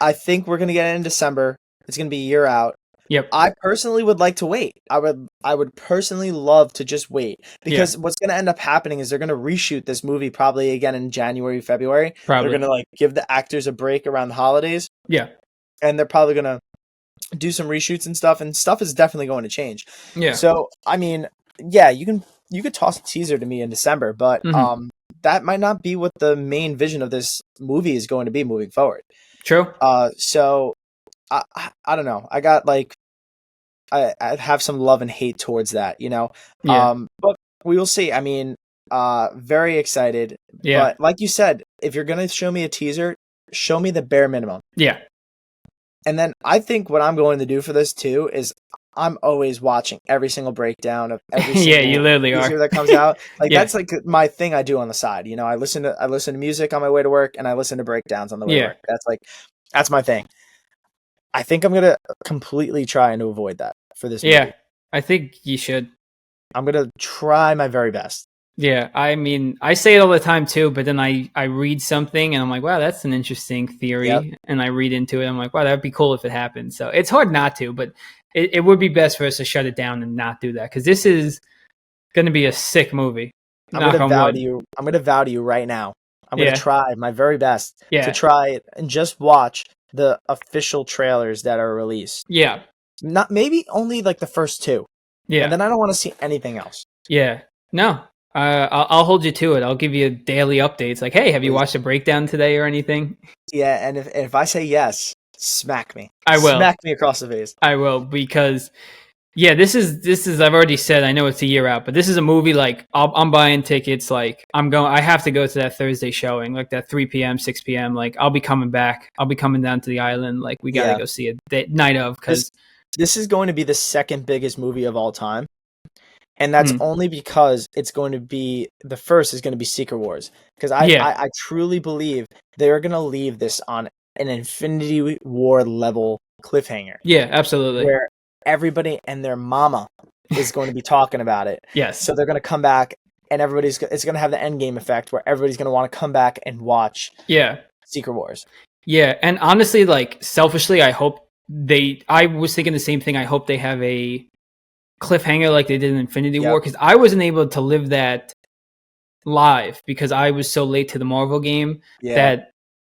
I think we're going to get it in December. It's going to be a year out. Yep. I personally would like to wait. I would personally love to just wait because what's going to end up happening is they're going to reshoot this movie probably again in January, February. Probably. They're going to like give the actors a break around the holidays. Yeah. And they're probably going to do some reshoots and stuff is definitely going to change. Yeah. So, I mean, yeah, you could toss a teaser to me in December, but that might not be what the main vision of this movie is going to be moving forward. True. So I don't know. I got like I have some love and hate towards that, Yeah. But we will see. I mean, very excited. Yeah. But like you said, if you're gonna show me a teaser, show me the bare minimum. Yeah. And then I think what I'm going to do for this too is I'm always watching every single breakdown of every single you literally teaser are. that comes out. Like that's like my thing I do on the side. I listen to music on my way to work and I listen to breakdowns on the way to work. That's my thing. I think I'm gonna completely try and avoid that for this movie. Yeah, I think you should. I'm gonna try my very best. Yeah, I mean, I say it all the time too, but then I read something and I'm like, wow, that's an interesting theory. And I read into it. I'm like, wow, that'd be cool if it happened. So it's hard not to, but it would be best for us to shut it down and not do that because this is going to be a sick movie. I'm going to vow to you right now. I'm going to try my very best to try it and just watch the official trailers that are released. Yeah. Not maybe only like the first two. Yeah. And then I don't want to see anything else. Yeah. No. I'll hold you to it. I'll give you daily updates. Like, hey, have you watched a breakdown today or anything? Yeah, and if I say yes, smack me. I will. Smack me across the face. I will because, this is. I've already said I know it's a year out, but this is a movie. Like, I'm buying tickets. Like, I have to go to that Thursday showing, like that 3 p.m., 6 p.m. Like, I'll be coming back. I'll be coming down to the island. Like, we gotta go see it night of because this is going to be the second biggest movie of all time. And that's only because it's going to be the first is going to be Secret Wars because I truly believe they're going to leave this on an Infinity War level cliffhanger. Yeah, absolutely. Where everybody and their mama is going to be talking about it. Yes. So they're going to come back and it's going to have the Endgame effect where everybody's going to want to come back and watch Secret Wars. Yeah, and honestly, like selfishly, I was thinking the same thing. I hope they have a cliffhanger like they did in Infinity War because I wasn't able to live that live because I was so late to the Marvel game that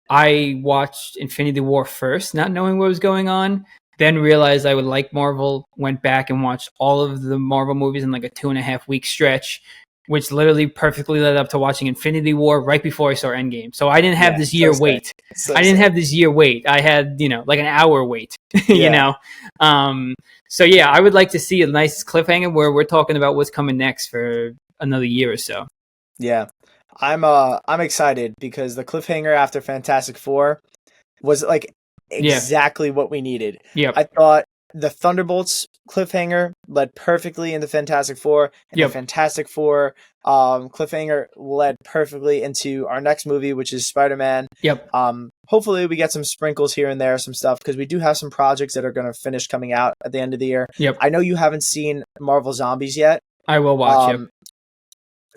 I watched Infinity War first, not knowing what was going on, then realized I would like Marvel, went back and watched all of the Marvel movies in like a 2.5 week stretch, which literally perfectly led up to watching Infinity War right before I saw Endgame. So I didn't have this year wait. I didn't have this year wait. I had, like an hour wait, So yeah, I would like to see a nice cliffhanger where we're talking about what's coming next for another year or so. Yeah. I'm excited because the cliffhanger after Fantastic Four was like exactly what we needed. Yeah. I thought the Thunderbolts cliffhanger led perfectly into Fantastic Four, and the Fantastic Four cliffhanger led perfectly into our next movie, which is Spider-Man. Yep. Hopefully we get some sprinkles here and there, some stuff, because we do have some projects that are going to finish coming out at the end of the year. Yep. I know you haven't seen Marvel Zombies yet. I will watch it.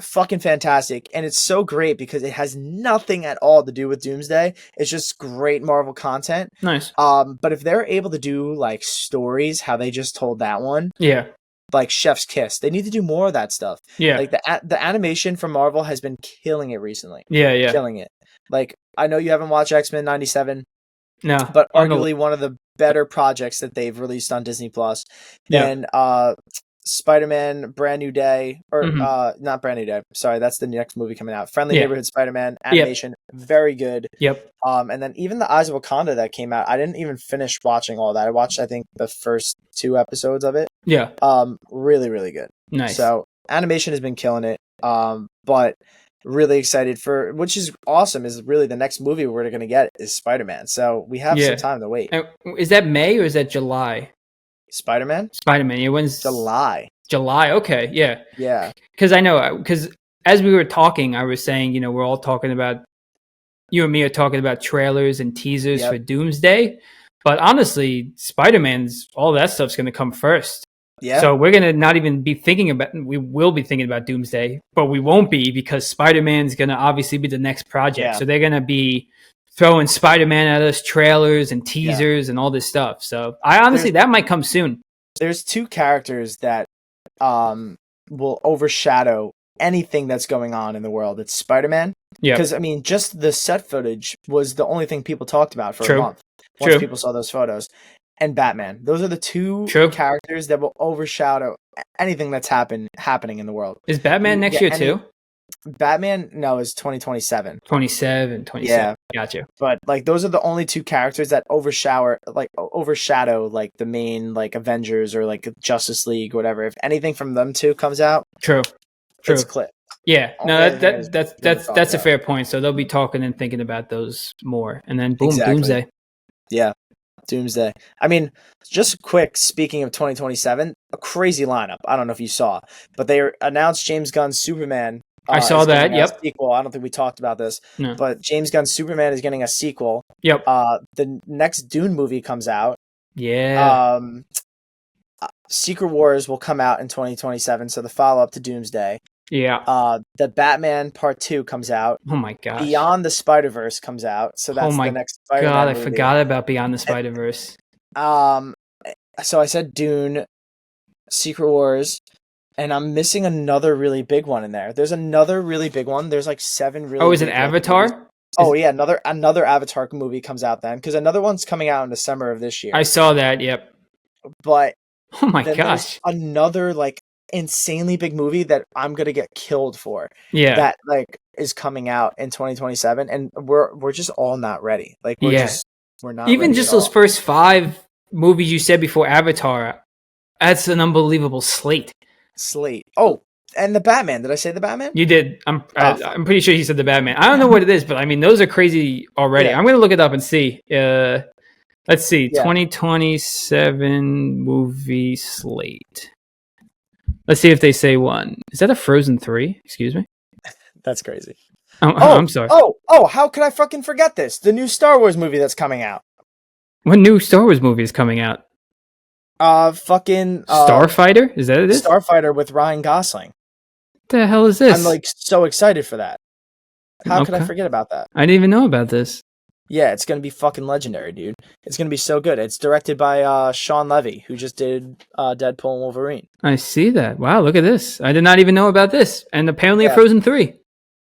Fucking fantastic, and it's so great because it has nothing at all to do with Doomsday. It's just great Marvel content. Nice. But if they're able to do like stories, how they just told that one, like Chef's Kiss, they need to do more of that stuff. Yeah, like the animation from Marvel has been killing it recently. Yeah, killing it. Like, I know you haven't watched X-Men 97, no, but arguably one of the better projects that they've released on Disney Plus. Then Spider-Man Brand New Day, or not Brand New Day, sorry, that's the next movie coming out. Friendly Neighborhood Spider-Man animation, very good. And then even the Eyes of Wakanda that came out, I didn't even finish watching all that. I watched, I think, the first 2 episodes of it. Really, really good. Nice. So animation has been killing it. But really excited for, which is awesome, is really the next movie we're going to get is Spider-Man. So we have some time to wait. Is that May or is that July? Spider-Man? Yeah, when's July? Okay, yeah. Yeah. Because I know, because as we were talking, I was saying, we're all talking about, you and me are talking about trailers and teasers for Doomsday. But honestly, Spider-Man's, all that stuff's going to come first. Yeah. So we're going to not even be thinking about, we will be thinking about Doomsday, but we won't be because Spider-Man's going to obviously be the next project. Yeah. So they're going to be throwing Spider-Man at us, trailers and teasers and all this stuff. So I honestly, that might come soon. There's 2 characters that will overshadow anything that's going on in the world. It's Spider-Man. Yeah. Because, I mean, just the set footage was the only thing people talked about for a month. Once people saw those photos. And Batman. Those are the 2 characters that will overshadow anything that's happening in the world. Is Batman next year too? Batman, no, is 2027. 27. Yeah. Gotcha. But like those are the only 2 characters that overshadow like the main like Avengers or like Justice League, whatever. If anything from them 2 comes out, it's clip. Yeah, no, that's a fair point. So they'll be talking and thinking about those more, and then boom, Doomsday. Yeah, Doomsday. I mean, just quick. Speaking of 2027, a crazy lineup. I don't know if you saw, but they announced James Gunn's Superman. I saw that. Yep. Sequel. I don't think we talked about this, but James Gunn's Superman is getting a sequel. Yep. The next Dune movie comes out. Yeah. Secret Wars will come out in 2027, so the follow up to Doomsday. Yeah. The Batman Part 2 comes out. Oh my gosh. Beyond the Spider-Verse comes out, so that's the next Spider-Man God, movie. I forgot about Beyond the Spider-Verse. So I said Dune, Secret Wars, and I'm missing another really big one in there. There's another really big one. There's like 7 really. Oh, is it Avatar? Yeah, another Avatar movie comes out then, because another one's coming out in December of this year. I saw that. Yep. But oh my gosh, another like insanely big movie that I'm gonna get killed for. Yeah, that like is coming out in 2027, and we're just all not ready. Like we're not even ready just those first 5 movies you said before Avatar. That's an unbelievable slate. Oh, and the Batman. Did I say the Batman? You did. I'm pretty sure you said the Batman. I don't know what it is, but I mean those are crazy already. I'm gonna look it up and see. Let's see, 2027 movie slate. Let's see if they say one. Is that a Frozen 3? Excuse me? That's crazy. I'm sorry. Oh, how could I fucking forget this? The new Star Wars movie that's coming out. What new Star Wars movie is coming out? Starfighter? Is that it? Starfighter with Ryan Gosling. What the hell is this? I'm like so excited for that. How could I forget about that? I didn't even know about this. Yeah, it's going to be fucking legendary, dude. It's going to be so good. It's directed by Sean Levy, who just did Deadpool and Wolverine. I see that. Wow, look at this. I did not even know about this. And apparently a Frozen 3.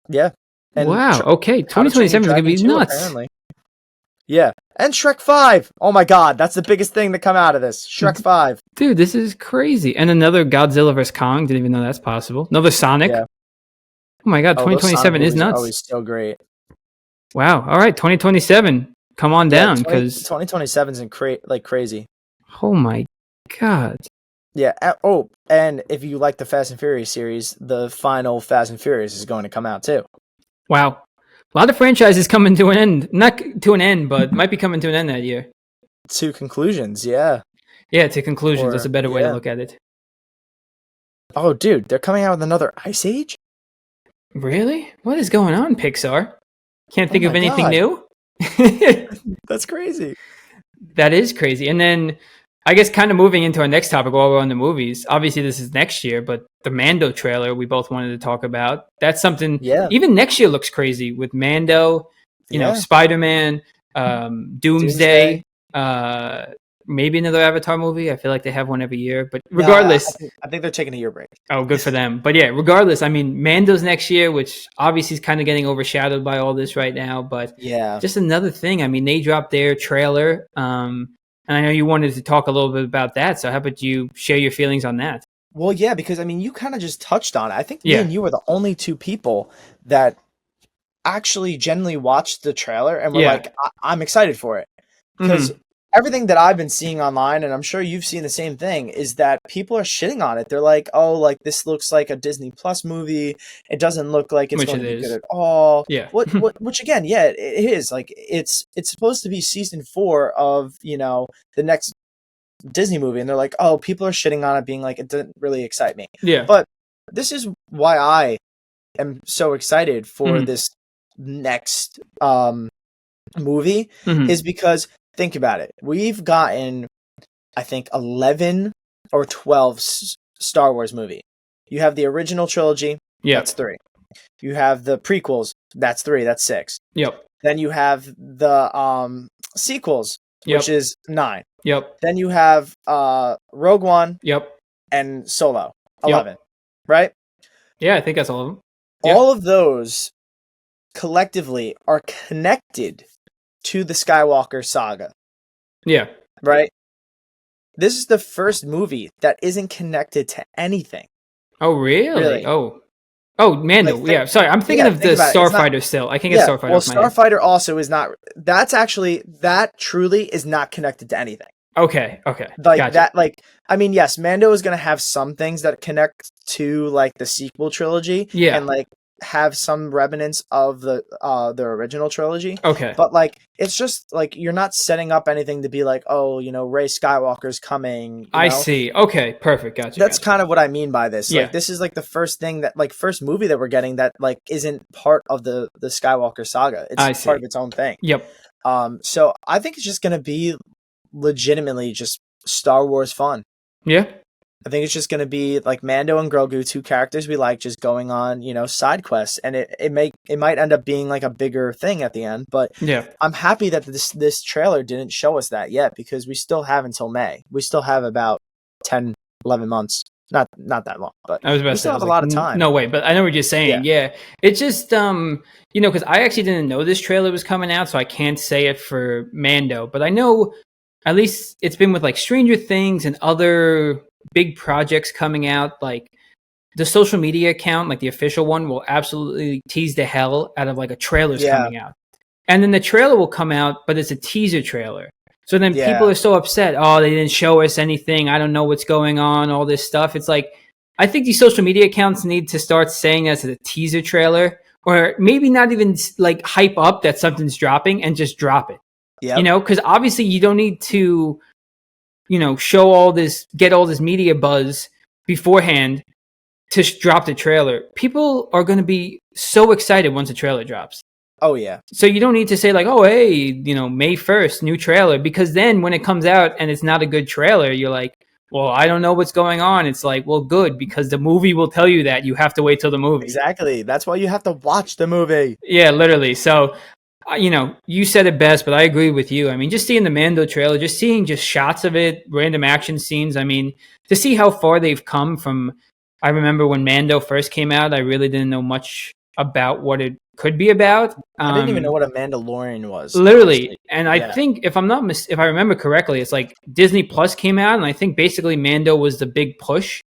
Yeah. And wow, okay. 2027 is going to be nuts. Apparently. Yeah. And Shrek 5. Oh my God, that's the biggest thing to come out of this. Shrek 5. Dude, this is crazy. And another Godzilla vs. Kong. Didn't even know that's possible. Another Sonic. Yeah. Oh my God, Oh, those Sonic 2027 is movies are nuts. always so great. Wow. All right, 2027. Come on down, because 2027's like crazy. oh my God. Yeah. And if you like the Fast and Furious series, the final Fast and Furious is going to come out too. Wow. A lot of franchises coming to an end. Not to an end, but might be coming to an end that year. To conclusions, yeah. Yeah, to conclusions. That's a better way to look at it. Oh, dude, they're coming out with another Ice Age? Really? What is going on, Pixar? Can't think of anything new? That's crazy. That is crazy. And then I guess kind of moving into our next topic while we're on the movies. Obviously, this is next year, but the Mando trailer we both wanted to talk about. That's something. Yeah. Even next year looks crazy with Mando. You know, Spider-Man, Doomsday. Maybe another Avatar movie. I feel like they have one every year. But regardless, I think they're taking a year break. Oh, good for them. But yeah, regardless, I mean, Mando's next year, which obviously is kind of getting overshadowed by all this right now. But yeah, just another thing. I mean, they dropped their trailer. And I know you wanted to talk a little bit about that. So how about you share your feelings on that? Well, yeah, because I mean, you kind of just touched on it. I think me and you were the only two people that actually genuinely watched the trailer and were like, I'm excited for it. Because everything that I've been seeing online, and I'm sure you've seen the same thing, is that people are shitting on it. They're like, oh, like this looks like a Disney Plus movie. It doesn't look like it's going to be good at all. Yeah. Which again, yeah, it is. Like it's supposed to be season 4 of, the next Disney movie, and they're like, oh, people are shitting on it, being like, it didn't really excite me. Yeah. But this is why I am so excited for this next movie, is because think about it. We've gotten, I think, 11 or 12 Star Wars movie. You have the original trilogy. That's 3. You have the prequels. That's 3. That's 6. Yep. Then you have the sequels, which is 9. Yep. Then you have Rogue One. Yep. And Solo. 11. Right? Yeah, I think that's all of them. All of those collectively are connected to the Skywalker saga. Yeah. Right? This is the first movie that isn't connected to anything. Oh, really? Oh, Mando. Like, sorry. I'm thinking of the Starfighter still. I can't get Starfighter off my head. Starfighter also is not... That truly is not connected to anything. Okay. Like gotcha. that, like, I mean, yes, Mando is going to have some things that connect to, like, the sequel trilogy. Yeah. And, like, have some remnants of the original trilogy. Okay. But like it's just like you're not setting up anything to be like, oh, Rey Skywalker's coming. I see. Okay, perfect. Gotcha. That's kind of what I mean by this. Yeah. Like this is like the first movie that we're getting that like isn't part of the Skywalker saga. It's part of its own thing. Yep. So I think it's just gonna be legitimately just Star Wars fun. Yeah. I think it's just going to be like Mando and Grogu, 2 characters we like, just going on, side quests, and it might end up being like a bigger thing at the end. But yeah, I'm happy that this trailer didn't show us that yet, because we still have until May. We still have about 10, 11 months. Not that long, but I was about we to still say, have a lot of time. No way, but I know what you're saying. Yeah. It's just because I actually didn't know this trailer was coming out, so I can't say it for Mando. But I know at least it's been with like Stranger Things and other big projects coming out. Like the social media account, like the official one, will absolutely tease the hell out of like a trailer's coming out, and then the trailer will come out, but it's a teaser trailer. So then people are so upset. Oh, they didn't show us anything. I don't know what's going on. All this stuff. It's like, I think these social media accounts need to start saying as a teaser trailer, or maybe not even like hype up that something's dropping and just drop it. Yeah. Because obviously you don't need to, show all this, get all this media buzz beforehand to drop the trailer. People are going to be so excited once the trailer drops. Oh, yeah. So you don't need to say like, oh, hey, May 1st, new trailer. Because then when it comes out and it's not a good trailer, you're like, well, I don't know what's going on. It's like, well, good, because the movie will tell you that. You have to wait till the movie. Exactly. That's why you have to watch the movie. Yeah, literally. So, you said it best, but I agree with you. I mean, just seeing the Mando trailer, just seeing just shots of it, random action scenes. I mean, to see how far they've come from, I remember when Mando first came out, I really didn't know much about what it could be about. I didn't even know what a Mandalorian was. Literally, honestly. and I think if if I remember correctly, it's like Disney Plus came out, and I think basically Mando was the big push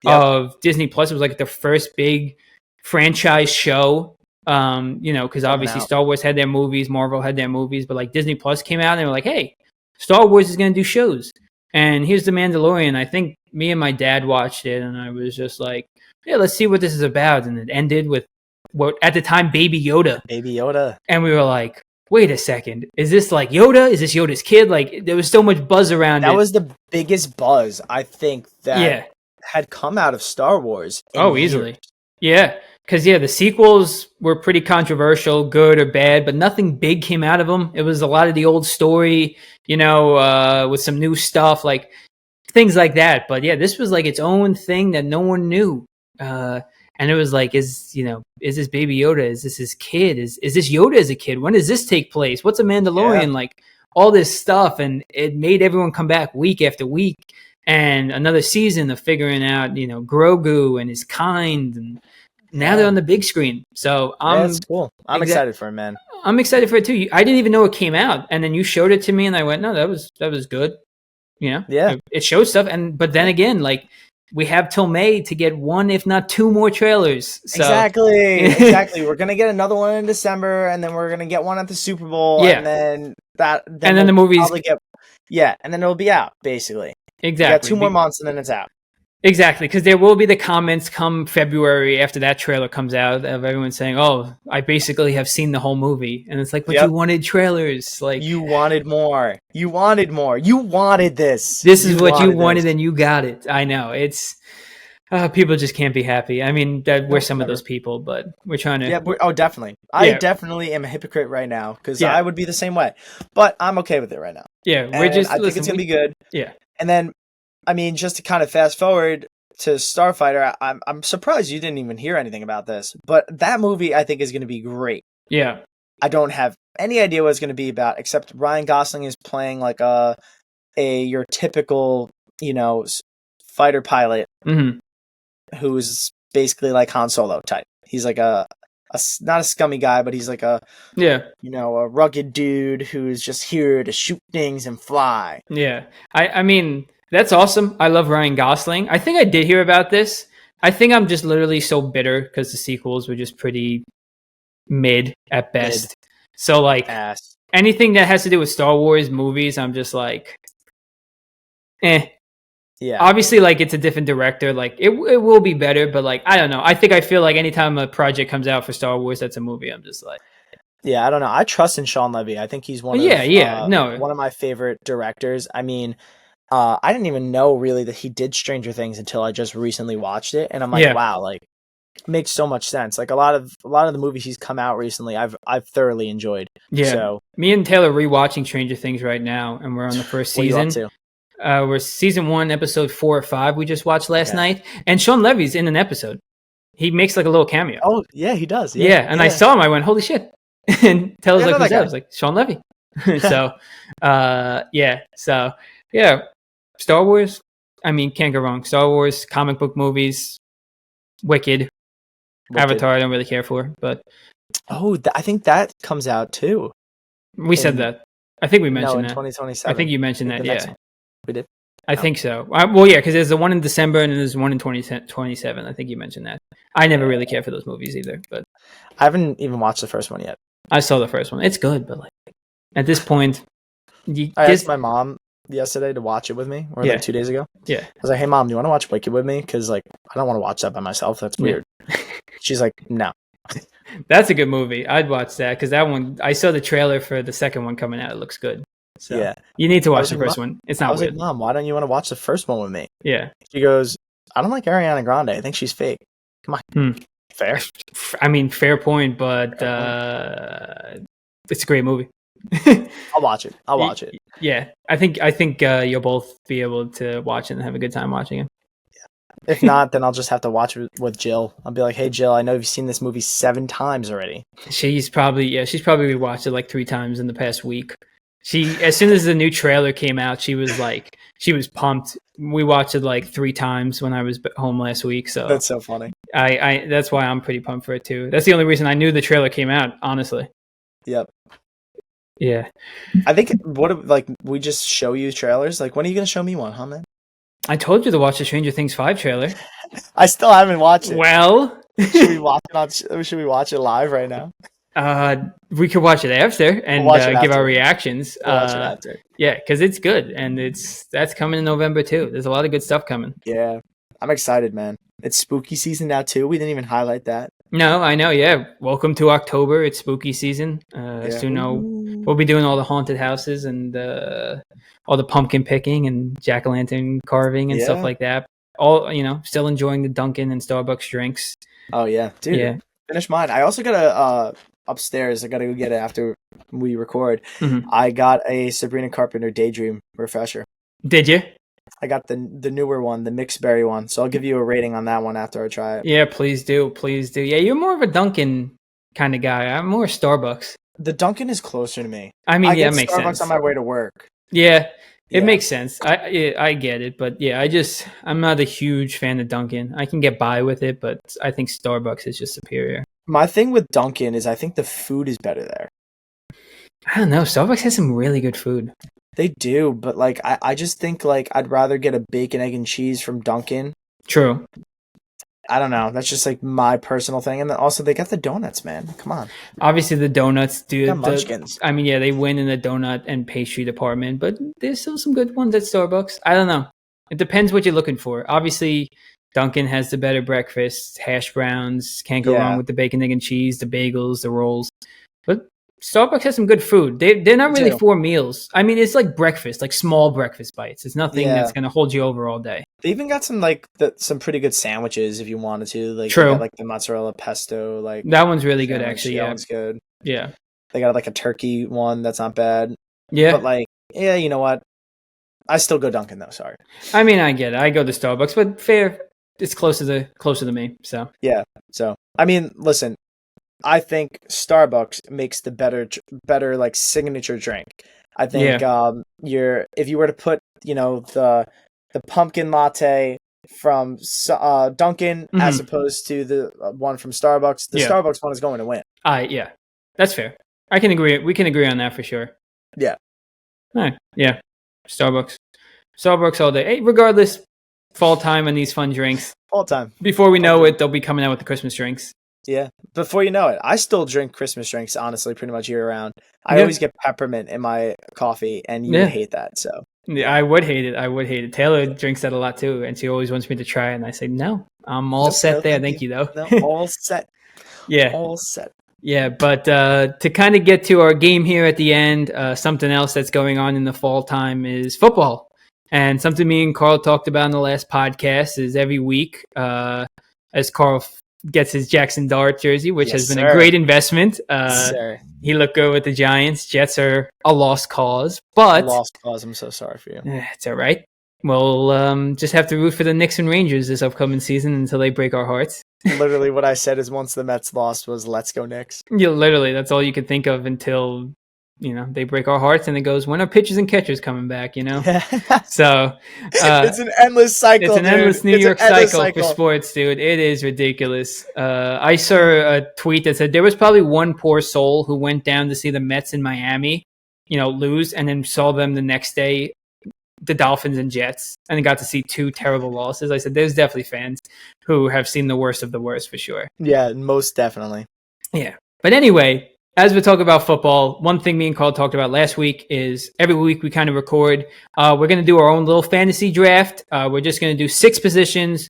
of Disney Plus. It was like the first big franchise show. Because obviously Star Wars had their movies, Marvel had their movies, but like Disney Plus came out and they were like, hey, Star Wars is going to do shows. And here's The Mandalorian. I think me and my dad watched it and I was just like, yeah, let's see what this is about. And it ended with what at the time, Baby Yoda. Baby Yoda. And we were like, wait a second. Is this like Yoda? Is this Yoda's kid? Like there was so much buzz around it. That was the biggest buzz, I think, that had come out of Star Wars. Easily. Yeah. Because, the sequels were pretty controversial, good or bad, but nothing big came out of them. It was a lot of the old story, with some new stuff, like things like that. But, this was like its own thing that no one knew. And it was like, is this Baby Yoda? Is this his kid? Is this Yoda as a kid? When does this take place? What's a Mandalorian? Yeah. Like, all this stuff. And it made everyone come back week after week. And another season of figuring out, Grogu and his kind and... Now they're on the big screen, so that's cool. I'm excited for it, man. I'm excited for it too. I didn't even know it came out, and then you showed it to me, and I went, "No, that was good." It showed stuff, but then again, like we have till May to get one, if not two more trailers. So. Exactly. We're gonna get another one in December, and then we're gonna get one at the Super Bowl, and then the movies. And then it'll be out basically. Exactly. We got 2 more months, and then it's out. Exactly, because there will be the comments come February after that trailer comes out of everyone saying, "Oh, I basically have seen the whole movie," and it's like, "But you wanted trailers, like you wanted more, you wanted more, you wanted this. This is what you wanted, and you got it." I know it's people just can't be happy. I mean, we're some of those people, but we're trying to. Yeah, definitely. I definitely am a hypocrite right now because I would be the same way, but I'm okay with it right now. Yeah, I think it's gonna be good. Yeah, and then. I mean, just to kind of fast forward to Starfighter, I'm surprised you didn't even hear anything about this, but that movie I think is going to be great. Yeah. I don't have any idea what it's going to be about, except Ryan Gosling is playing like your typical, fighter pilot who's basically like Han Solo type. He's like not a scummy guy, but he's like a rugged dude who's just here to shoot things and fly. Yeah. I mean, that's awesome. I love Ryan Gosling. I think I did hear about this. I think I'm just literally so bitter because the sequels were just pretty mid at best. So like anything that has to do with Star Wars movies, I'm just like, Yeah. Obviously, like it's a different director. Like it will be better, but like I don't know. I feel like anytime a project comes out for Star Wars that's a movie, I'm just like. Yeah, I don't know. I trust in Sean Levy. I think he's one of my favorite directors. I mean. I didn't even know really that he did Stranger Things until I just recently watched it, and I'm like, wow, like it makes so much sense. Like a lot of the movies he's come out recently, I've thoroughly enjoyed. Yeah. So me and Taylor rewatching Stranger Things right now, and we're on the first season. What are you up to? We're season 1, episode 4 or 5. We just watched last night, and Sean Levy's in an episode. He makes like a little cameo. Oh yeah, he does. I saw him. I went, holy shit! And Taylor's like, who's that? I was like, Sean Levy. So, Star Wars, I mean, can't go wrong. Star Wars, comic book movies, Wicked. Avatar, I don't really care for, but... I think that comes out too. We said that. I think we mentioned that. 2027. I think you mentioned that, yeah. We did? I think so. Because there's the one in December and there's one in 2027. I think you mentioned that. I never really care for those movies either, but... I haven't even watched the first one yet. I saw the first one. It's good, but like at this point... I asked my mom yesterday to watch it with me, or like 2 days ago. Yeah. I was like, hey mom, do you want to watch Wicked with me? Because like I don't want to watch that by myself. That's weird. She's like, no. That's a good movie. I'd watch that because that one, I saw the trailer for the second one coming out. It looks good. So you need to watch the first one. It's not weird. Like, Mom, why don't you want to watch the first one with me? Yeah. She goes, I don't like Ariana Grande. I think she's fake. Come on. Fair. I mean, fair point, but it's a great movie. I'll watch it. Yeah, I think you'll both be able to watch it and have a good time watching it. Yeah. If not, then I'll just have to watch it with Jill. I'll be like, "Hey, Jill, I know you've seen this movie 7 times already." She's probably watched it like 3 times in the past week. As soon as the new trailer came out, she was pumped. We watched it like 3 times when I was home last week. So that's so funny. I that's why I'm pretty pumped for it too. That's the only reason I knew the trailer came out, honestly. Yep. Yeah. I think we just show you trailers. Like, when are you gonna show me one, huh, man? I told you to watch the Stranger Things 5 trailer. I still haven't watched it. Well, should we watch it should we watch it live right now? We could watch it after and give our reactions. We'll watch it after. Yeah, because it's good, and that's coming in November too. There's a lot of good stuff coming. Yeah, I'm excited, man. It's spooky season now too. We didn't even highlight that. No, I know. Yeah, welcome to October. It's spooky season. So we'll be doing all the haunted houses and all the pumpkin picking and jack-o'-lantern carving and stuff like that. All still enjoying the Dunkin' and Starbucks drinks. Oh yeah, dude. Yeah. Finish mine. I also got upstairs. I gotta go get it after we record. Mm-hmm. I got a Sabrina Carpenter Daydream refresher. Did you? I got the newer one, the mixed berry one. So I'll give you a rating on that one after I try it. Yeah, please do. Yeah, you're more of a Dunkin' kind of guy. I'm more Starbucks. The Dunkin' is closer to me. I mean, it makes Starbucks sense. On my way to work. Yeah, it makes sense. I get it, but yeah, I'm not a huge fan of Dunkin'. I can get by with it, but I think Starbucks is just superior. My thing with Dunkin' is I think the food is better there. I don't know. Starbucks has some really good food. They do, but like I just think like I'd rather get a bacon, egg, and cheese from Dunkin'. True. I don't know. That's just like my personal thing. And then also they got the donuts, man. Come on. Obviously the donuts do. Munchkins. I mean, yeah, they win in the donut and pastry department, but there's still some good ones at Starbucks. I don't know. It depends what you're looking for. Obviously, Dunkin' has the better breakfast, hash browns. Can't go wrong with the bacon, egg, and cheese, the bagels, the rolls. But Starbucks has some good food. They're not really for meals. I mean, it's like breakfast, like small breakfast bites. It's nothing that's going to hold you over all day. They even got some some pretty good sandwiches if you wanted to. Like, true. They got, like the mozzarella pesto. Like that one's really good, actually. That one's good. Yeah. They got like a turkey one that's not bad. Yeah. But like, yeah, you know what? I still go Dunkin' though. Sorry. I mean, I get it. I go to Starbucks, but fair. It's closer to me. So yeah. So I mean, listen. I think Starbucks makes the better like signature drink. I think if you were to put the pumpkin latte from Dunkin' as opposed to the one from Starbucks, the Starbucks one is going to win. Yeah, that's fair. I can agree. We can agree on that for sure. Yeah. All right. Yeah. Starbucks all day. Hey, regardless, fall time and these fun drinks. Fall time. Before we know it, they'll be coming out with the Christmas drinks. Yeah. Before you know it, I still drink Christmas drinks, honestly, pretty much year round. I always get peppermint in my coffee, and you hate that. So yeah, I would hate it. Taylor drinks that a lot too, and she always wants me to try it, and I say, no, I'm all set there. Thank you, though. No, all set. Yeah. All set. Yeah, but to kind of get to our game here at the end, something else that's going on in the fall time is football. And something me and Carl talked about in the last podcast is every week, as Carl gets his Jackson Dart jersey, which has been a great investment. He looked good with the Giants. Jets are a lost cause, but I'm so sorry for you. It's all right. We'll just have to root for the Knicks and Rangers this upcoming season until they break our hearts. Literally, what I said is once the Mets lost was "Let's go Knicks." Yeah, literally, that's all you could think of until they break our hearts, and it goes, when are pitchers and catchers coming back? So it's an endless cycle. It's an endless New York cycle for sports, dude. It is ridiculous. I saw a tweet that said there was probably one poor soul who went down to see the Mets in Miami, lose, and then saw them the next day, the Dolphins and Jets, and got to see two terrible losses. I said there's definitely fans who have seen the worst of the worst for sure. Yeah, most definitely. Yeah. But anyway, as we talk about football, one thing me and Carl talked about last week is every week we kind of record. We're going to do our own little fantasy draft. We're just going to do 6 positions.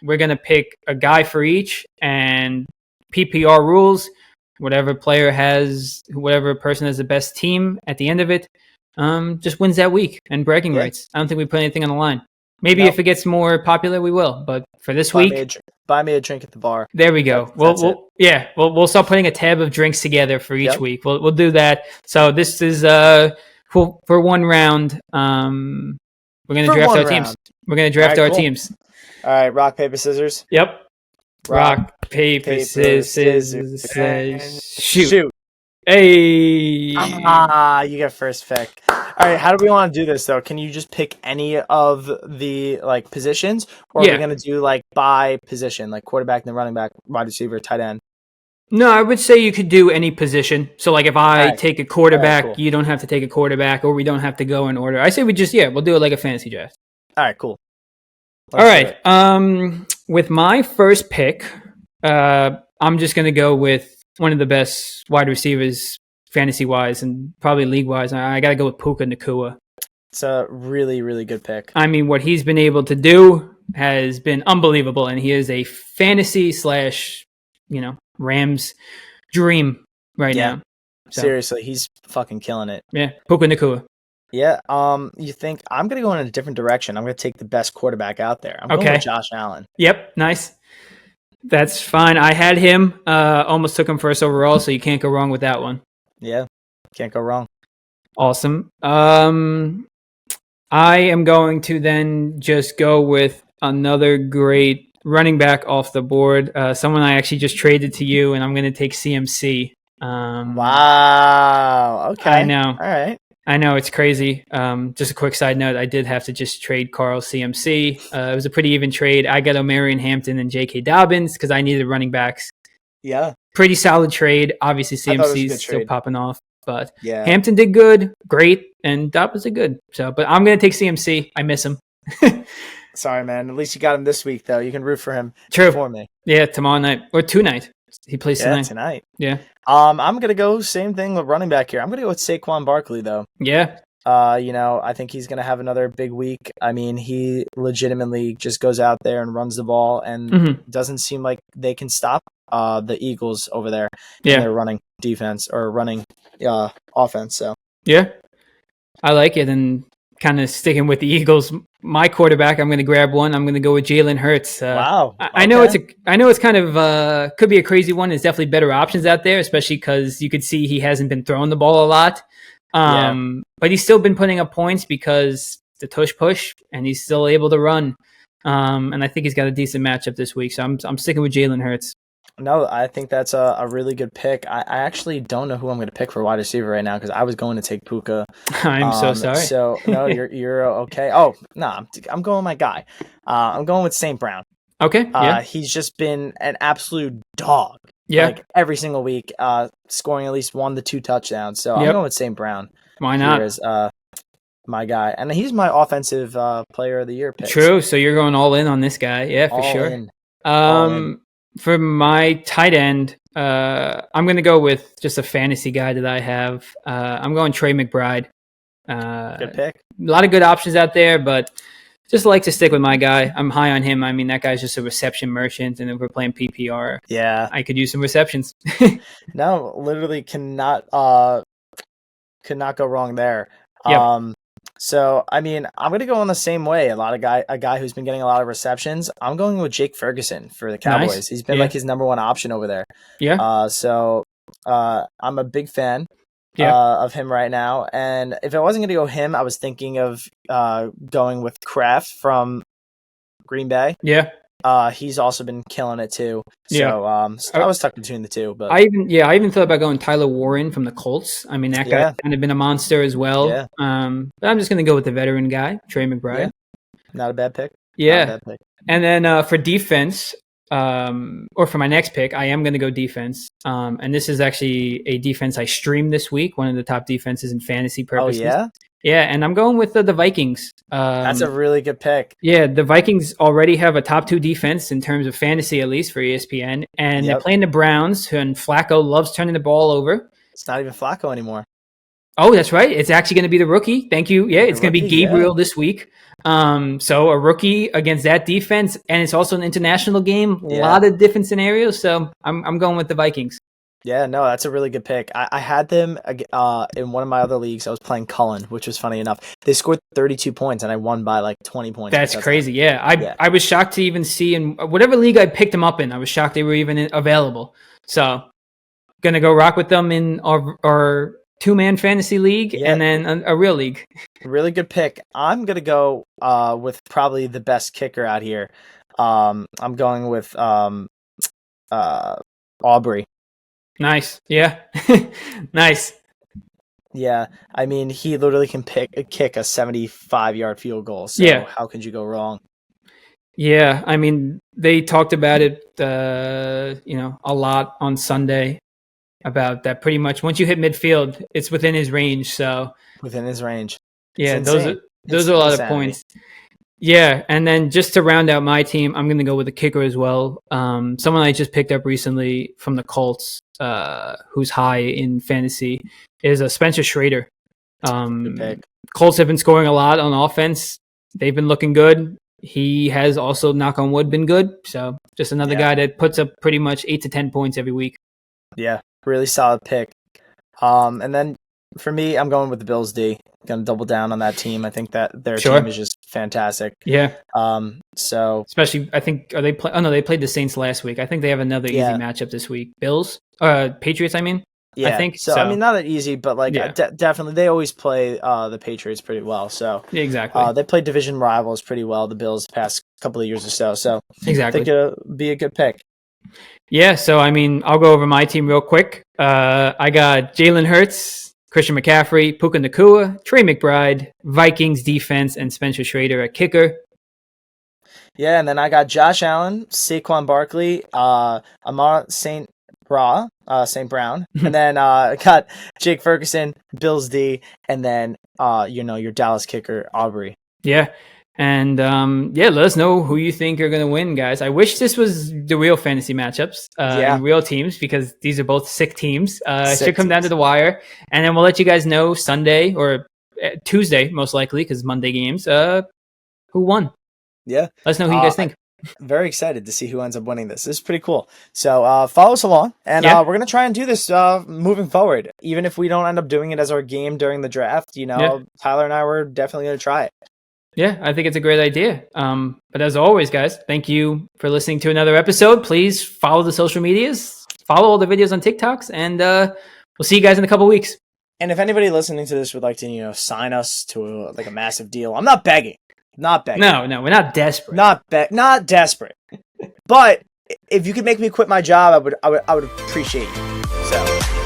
We're going to pick a guy for each, and PPR rules. Whatever person has the best team at the end of it, just wins that week, and bragging rights. I don't think we put anything on the line. Maybe if it gets more popular, we will. But for this week, buy me a drink at the bar. There we go. We'll start putting a tab of drinks together for each week. We'll do that. So this is for one round. We're gonna draft our teams. We're gonna draft our teams. All right, rock paper scissors. Yep. Rock paper scissors. Shoot. Hey. You get first pick. All All right, how do we want to do this though? Can you just pick any of the like positions, or are we Yeah. gonna do like by position, like quarterback, then running back, wide receiver, tight end? No, I would say you could do any position. So, like, if All I right, take a all right, quarterback, cool. you don't have to take a quarterback, or we don't have to go in order. I say we'll do it like a fantasy draft. All right, cool. All Let's do right. it. With my first pick, I'm just gonna go with one of the best wide receivers, fantasy wise, and probably league wise. I gotta go with Puka Nakua. It's a really, really good pick. I mean, what he's been able to do has been unbelievable, and he is a fantasy slash, Rams dream right Yeah, now. So, seriously, he's fucking killing it. yeah, Puka Nakua. Yeah. You think I'm gonna go in a different direction? I'm gonna take the best quarterback out there. I'm going Okay. with Josh Allen. Yep, nice. That's fine. I had him. Almost took him first overall, so you can't go wrong with that one. Yeah, can't go wrong. Awesome. I am going to then just go with another great running back off the board. Someone I actually just traded to you, and I'm going to take CMC. Wow. Okay. I know. All right. I know it's crazy. Just a quick side note: I did have to just trade Carl CMC. It was a pretty even trade. I got O'Marion Hampton and J.K. Dobbins because I needed running backs. Yeah. Pretty solid trade. Obviously, I thought it was a CMC good is still trade. popping off, but Yeah. Hampton did good, great, and Dobbins did good. So, but I'm gonna take CMC. I miss him. Sorry, man. At least you got him this week, though. You can root for him. True. For me. Yeah, tomorrow night or tonight. He plays tonight. Tonight. Yeah. I'm gonna go same thing with running back here. I'm gonna go with Saquon Barkley, though. Yeah. I think he's gonna have another big week. I mean, he legitimately just goes out there and runs the ball, and doesn't seem like they can stop the Eagles over there in their running defense or running offense. So yeah, I like it. And kind of sticking with the Eagles, my quarterback, I'm going to grab one. I'm going to go with Jalen Hurts. wow, I know it's kind of could be a crazy one. There's definitely better options out there, especially because you could see he hasn't been throwing the ball a lot. But he's still been putting up points because the tush push, and he's still able to run. And I think he's got a decent matchup this week, so I'm sticking with Jalen Hurts. No, I think that's a really good pick. I actually don't know who I'm going to pick for wide receiver right now because I was going to take Puka. I'm so sorry. So no, you're okay. Oh no, I'm going with my guy. I'm going with St. Brown. Okay. Yeah. He's just been an absolute dog. Yeah. Like every single week, scoring at least 1 to 2 touchdowns. So I'm going with St. Brown. Why not? Here is my guy, and he's my offensive player of the year pick. True. So you're going all in on this guy. Yeah, for all sure. In. For my tight end, I'm going to go with just a fantasy guy that I have. I'm going Trey McBride. Good pick. A lot of good options out there, but just like to stick with my guy. I'm high on him. I mean, that guy's just a reception merchant, and if we're playing PPR, I could use some receptions. No, literally cannot go wrong there. Yep. So I mean, I'm gonna go on the same way. A guy who's been getting a lot of receptions. I'm going with Jake Ferguson for the Cowboys. Nice. He's been like his number one option over there. Yeah. So I'm a big fan of him right now. And if I wasn't gonna go him, I was thinking of going with Kraft from Green Bay. Yeah. He's also been killing it too. So I was stuck between the two, but I even thought about going Tyler Warren from the Colts. I mean, that guy's kind of been a monster as well. Yeah. But I'm just gonna go with the veteran guy, Trey McBride. Yeah. Not a bad pick. Yeah. Not a bad pick. And then for defense, or for my next pick, I am gonna go defense. And this is actually a defense I streamed this week, one of the top defenses in fantasy purposes. Oh yeah? Yeah, and I'm going with the Vikings. That's a really good pick. Yeah, the Vikings already have a top 2 defense in terms of fantasy, at least for ESPN. And they're playing the Browns, and Flacco loves turning the ball over. It's not even Flacco anymore. Oh, that's right. It's actually going to be the rookie. Thank you. Yeah, it's going to be Gabriel this week. So a rookie against that defense, and it's also an international game. A lot of different scenarios. So I'm going with the Vikings. Yeah, no, that's a really good pick. I had them in one of my other leagues. I was playing Cullen, which was funny enough. They scored 32 points, and I won by like 20 points. That's crazy. Yeah, I was shocked to even see in whatever league I picked them up in. I was shocked they were even available. So gonna go rock with them in our 2-man fantasy league and then a real league. Really good pick. I'm gonna go with probably the best kicker out here. I'm going with Aubrey. Nice. Yeah. Nice. Yeah, I mean, he literally can kick a 75-yard field goal. So Yeah. how could you go wrong? Yeah, I mean, they talked about it, a lot on Sunday about that. Pretty much, once you hit midfield, it's within his range. So, Within his range. It's yeah, insane. those It's are a lot of insanity. points. Yeah, and then just to round out my team, I'm going to go with a kicker as well. Someone I just picked up recently from the Colts, who's high in fantasy, is Spencer Schrader. Good pick. Colts have been scoring a lot on offense. They've been looking good. He has also, knock on wood, been good. So just another guy that puts up pretty much 8 to 10 points every week. Yeah, really solid pick. And then for me, I'm going with the Bills D. Going to double down on that team. I think that their team is just fantastic. Yeah. So especially, I think, are they play? Oh no, they played the Saints last week. I think they have another easy matchup this week. Patriots. I mean, yeah. I think so. I mean, not that easy, but like definitely they always play the Patriots pretty well. So exactly, they played division rivals pretty well. The Bills the past couple of years or so. So exactly, I think it'll be a good pick. Yeah. So I mean, I'll go over my team real quick. I got Jalen Hurts, Christian McCaffrey, Puka Nacua, Trey McBride, Vikings defense, and Spencer Schrader at kicker. Yeah, and then I got Josh Allen, Saquon Barkley, Amar St. Brown, and then I got Jake Ferguson, Bills D, and then your Dallas kicker Aubrey. Yeah, and let us know who you think are going to win, guys. I wish this was the real fantasy matchups and real teams, because these are both sick teams. Should come down to the wire, and then we'll let you guys know Sunday or Tuesday, most likely, because Monday games. Who won? Yeah, let us know who you guys think. Very excited to see who ends up winning this. This is pretty cool. So follow us along, and we're going to try and do this moving forward. Even if we don't end up doing it as our game during the draft, Tyler and I were definitely going to try it. Yeah, I think it's a great idea. But as always, guys, thank you for listening to another episode. Please follow the social medias, follow all the videos on TikToks, and we'll see you guys in a couple weeks. And if anybody listening to this would like to, sign us to a massive deal, I'm not begging. Not begging. No, we're not desperate. Not desperate. But if you could make me quit my job, I would appreciate you. So